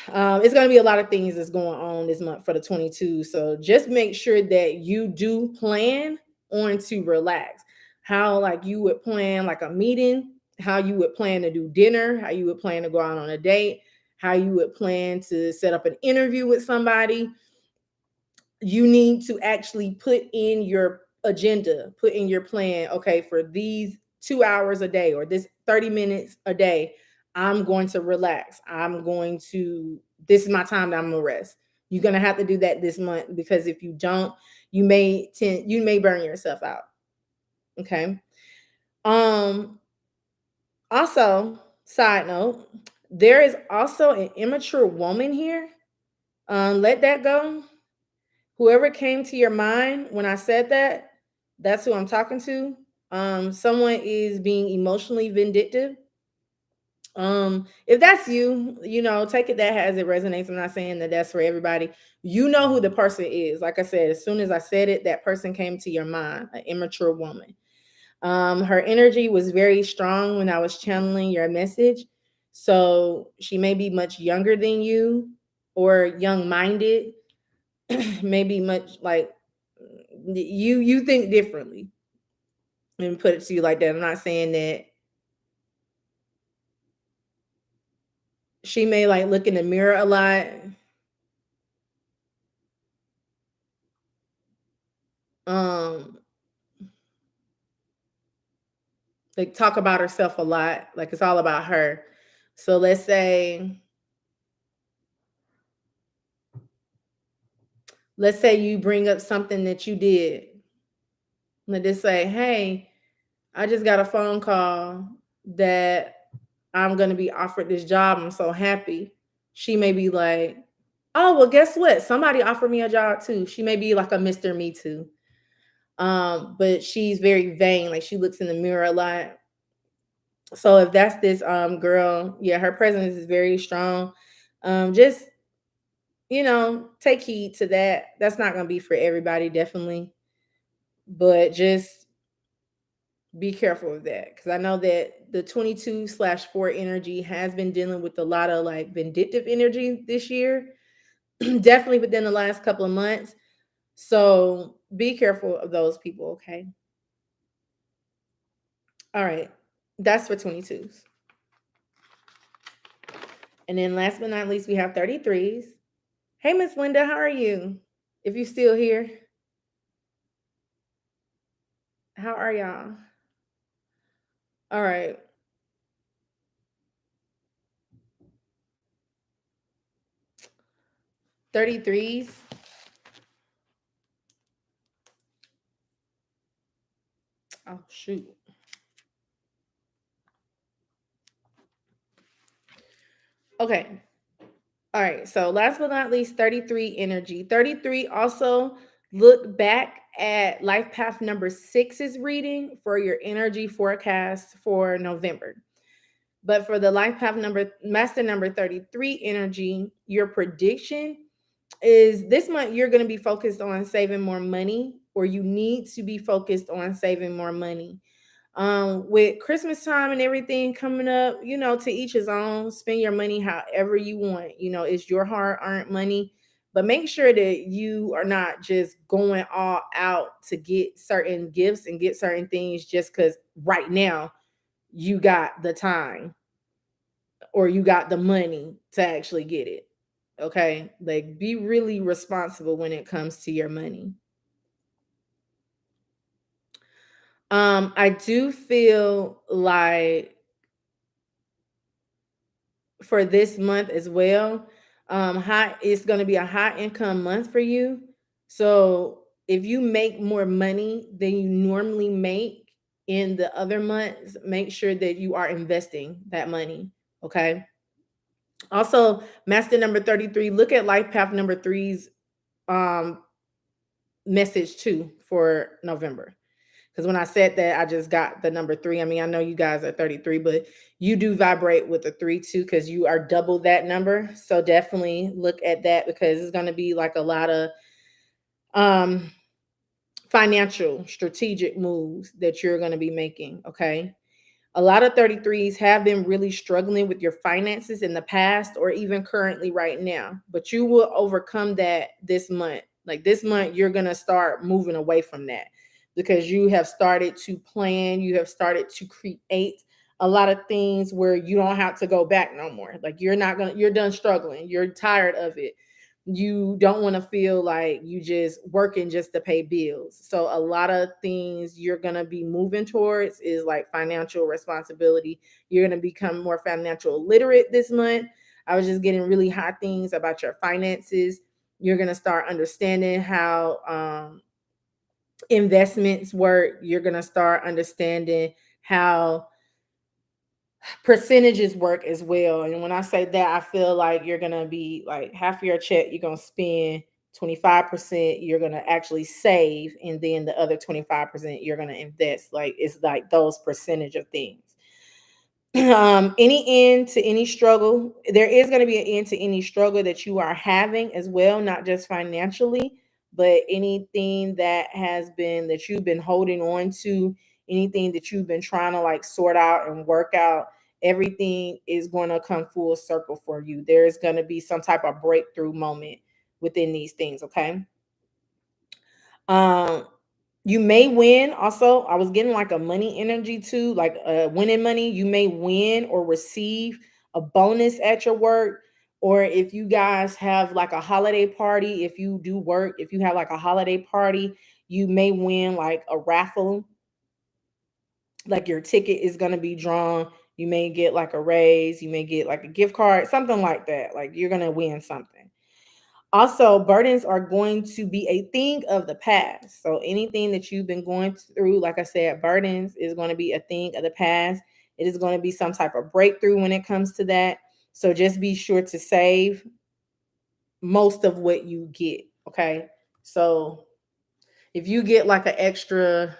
It's going to be a lot of things that's going on this month for the 22. So just make sure that you do plan on to relax. How like you would plan like a meeting, how you would plan to do dinner, how you would plan to go out on a date, how you would plan to set up an interview with somebody. You need to actually put in your agenda, put in your plan, okay, for these 2 hours a day or this 30 minutes a day, I'm going to relax. This is my time that I'm gonna rest. You're gonna have to do that this month because if you don't, you may burn yourself out. Okay. Um, Also, side note, there is also an immature woman here. Let that go. Whoever came to your mind when I said that, that's who I'm talking to. Someone is being emotionally vindictive. If that's you, take it that as it resonates. I'm not saying that that's for everybody. You know who the person is. Like I said, as soon as I said it, that person came to your mind, an immature woman. Her energy was very strong when I was channeling your message. So she may be much younger than you or young minded, maybe much like you think differently and put it to you like that. I'm not saying that she may like look in the mirror a lot. Um, like talk about herself a lot. Like it's all about her. So let's say you bring up something that you did. Let us say, hey, I just got a phone call that I'm gonna be offered this job. I'm so happy. She may be like, oh well, guess what? Somebody offered me a job too. She may be like a Mr. Me Too. But she's very vain, like she looks in the mirror a lot. So if that's this girl, yeah, her presence is very strong. Just take heed to that. That's not gonna be for everybody, definitely. But just be careful of that. Cause I know that the 22/4 energy has been dealing with a lot of like vindictive energy this year, definitely within the last couple of months. So be careful of those people, okay? All right. That's for 22s. And then last but not least, we have 33s. Hey, Miss Linda, how are you? If you're still here, how are y'all? All right. 33s. Oh, shoot. Okay. All right. So last but not least, 33 energy. 33 also look back at life path number six's reading for your energy forecast for November. But for the life path number, master number 33 energy, your prediction is this month you're going to be focused on saving more money, or you need to be focused on saving more money. With Christmas time and everything coming up, to each his own. Spend your money however you want. It's your hard earned money, but make sure that you are not just going all out to get certain gifts and get certain things just because right now you got the time or you got the money to actually get it. Okay? Like be really responsible when it comes to your money. I do feel like for this month as well, high it's going to be a high income month for you. So if you make more money than you normally make in the other months, make sure that you are investing that money. Okay. Also, master number 33, look at life path number three's um message too for November. Because when I said that, I just got the number three. I mean, I know you guys are 33, but you do vibrate with the three too, because you are double that number. So definitely look at that because it's going to be like a lot of um financial strategic moves that you're going to be making. Okay. A lot of 33s have been really struggling with your finances in the past or even currently right now, but you will overcome that this month. Like this month, you're going to start moving away from that because you have started to plan, you have started to create a lot of things where you don't have to go back no more. Like you're done struggling, you're tired of it. You don't want to feel like you just working just to pay bills. So a lot of things you're going to be moving towards is like financial responsibility. You're going to become more financial literate this month. I was just getting really hot things about your finances. You're going to start understanding how investments work. You're going to start understanding how percentages work as well. And when I say that, I feel like you're gonna be like half of your check, you're gonna spend 25%, you're gonna actually save, and then the other 25% you're gonna invest. Like it's like those percentage of things. Any end to any struggle, there is going to be an end to any struggle that you are having as well, not just financially, but anything that has been that you've been holding on to, anything that you've been trying to like sort out and work out, everything is going to come full circle for you. There is going to be some type of breakthrough moment within these things. Okay. um you may win. Also, I was getting like a money energy too, like winning money. You may win or receive a bonus at your work, or if you guys have like a holiday party, if you do work, if you have like a holiday party, you may win like a raffle. Like your ticket is going to be drawn. You may get like a raise, you may get like a gift card, something like that. Like you're going to win something. Also, burdens are going to be a thing of the past. So anything that you've been going through, like I said, burdens is going to be a thing of the past. It is going to be some type of breakthrough when it comes to that. So just be sure to save most of what you get. Okay. So if you get like an extra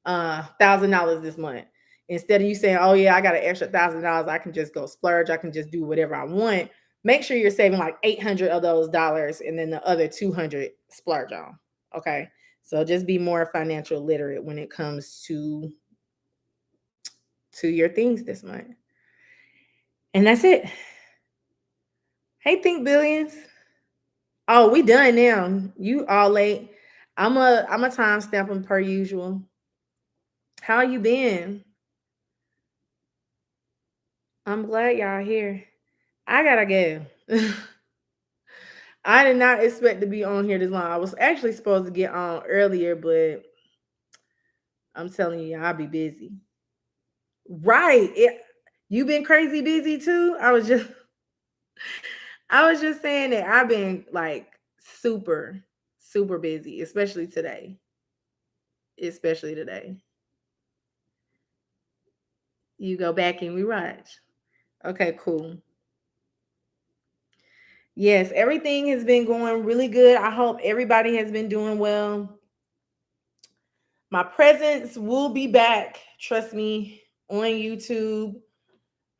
$1,000 this month, instead of you saying, oh yeah, I got an extra $1,000, I can just go splurge, I can just do whatever I want. Make sure you're saving like 800 of those dollars, and then the other 200 splurge on. Okay. So just be more financial literate when it comes to your things this month. And that's it. Hey, Think Billions. Oh, we done now. You all late. I'm a time stamping per usual. How you been? I'm glad y'all here. I gotta go. I did not expect to be on here this long. I was actually supposed to get on earlier, but I'm telling you, I'll be busy. Right. You been crazy busy too? I was just saying that I've been like super, super busy, especially today. Especially today. You go back and we watch. Okay, cool. Yes, everything has been going really good. I hope everybody has been doing well. My presence will be back, trust me, on YouTube.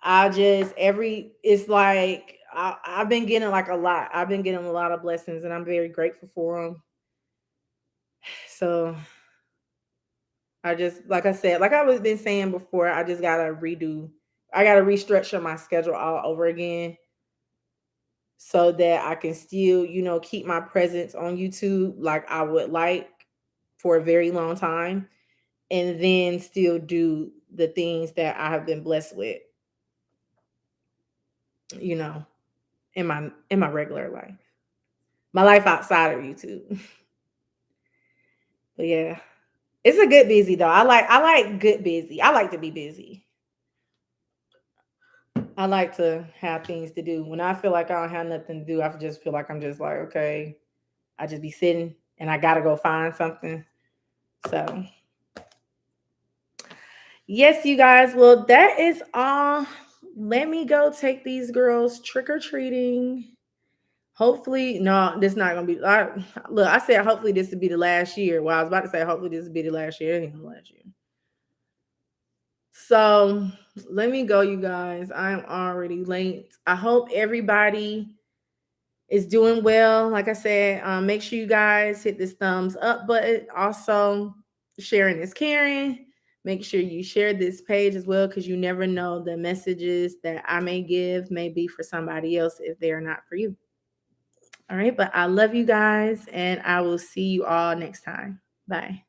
I just every it's like I've been getting like a lot. I've been getting a lot of blessings, and I'm very grateful for them. So I just like I said, like I was been saying before, I just gotta redo. I gotta restructure my schedule all over again so that I can still, keep my presence on YouTube like I would like for a very long time, and then still do the things that I have been blessed with, you know, in my regular life. My life outside of YouTube. But yeah. It's a good busy though. I like good busy. I like to be busy. I like to have things to do. When I feel like I don't have nothing to do, I just feel like I'm just like, okay, I just be sitting and I gotta go find something. So yes, you guys. Well, that is all. Let me go take these girls trick or treating. Hopefully, no, this not gonna be. Look, I said hopefully this would be the last year. Well, I was about to say hopefully this would be the last year. It ain't the last year. So let me go, you guys. I am already late. I hope everybody is doing well. Like I said, make sure you guys hit this thumbs up button. Also, sharing is caring. Make sure you share this page as well, because you never know, the messages that I may give may be for somebody else if they are not for you. All right, but I love you guys, and I will see you all next time. Bye.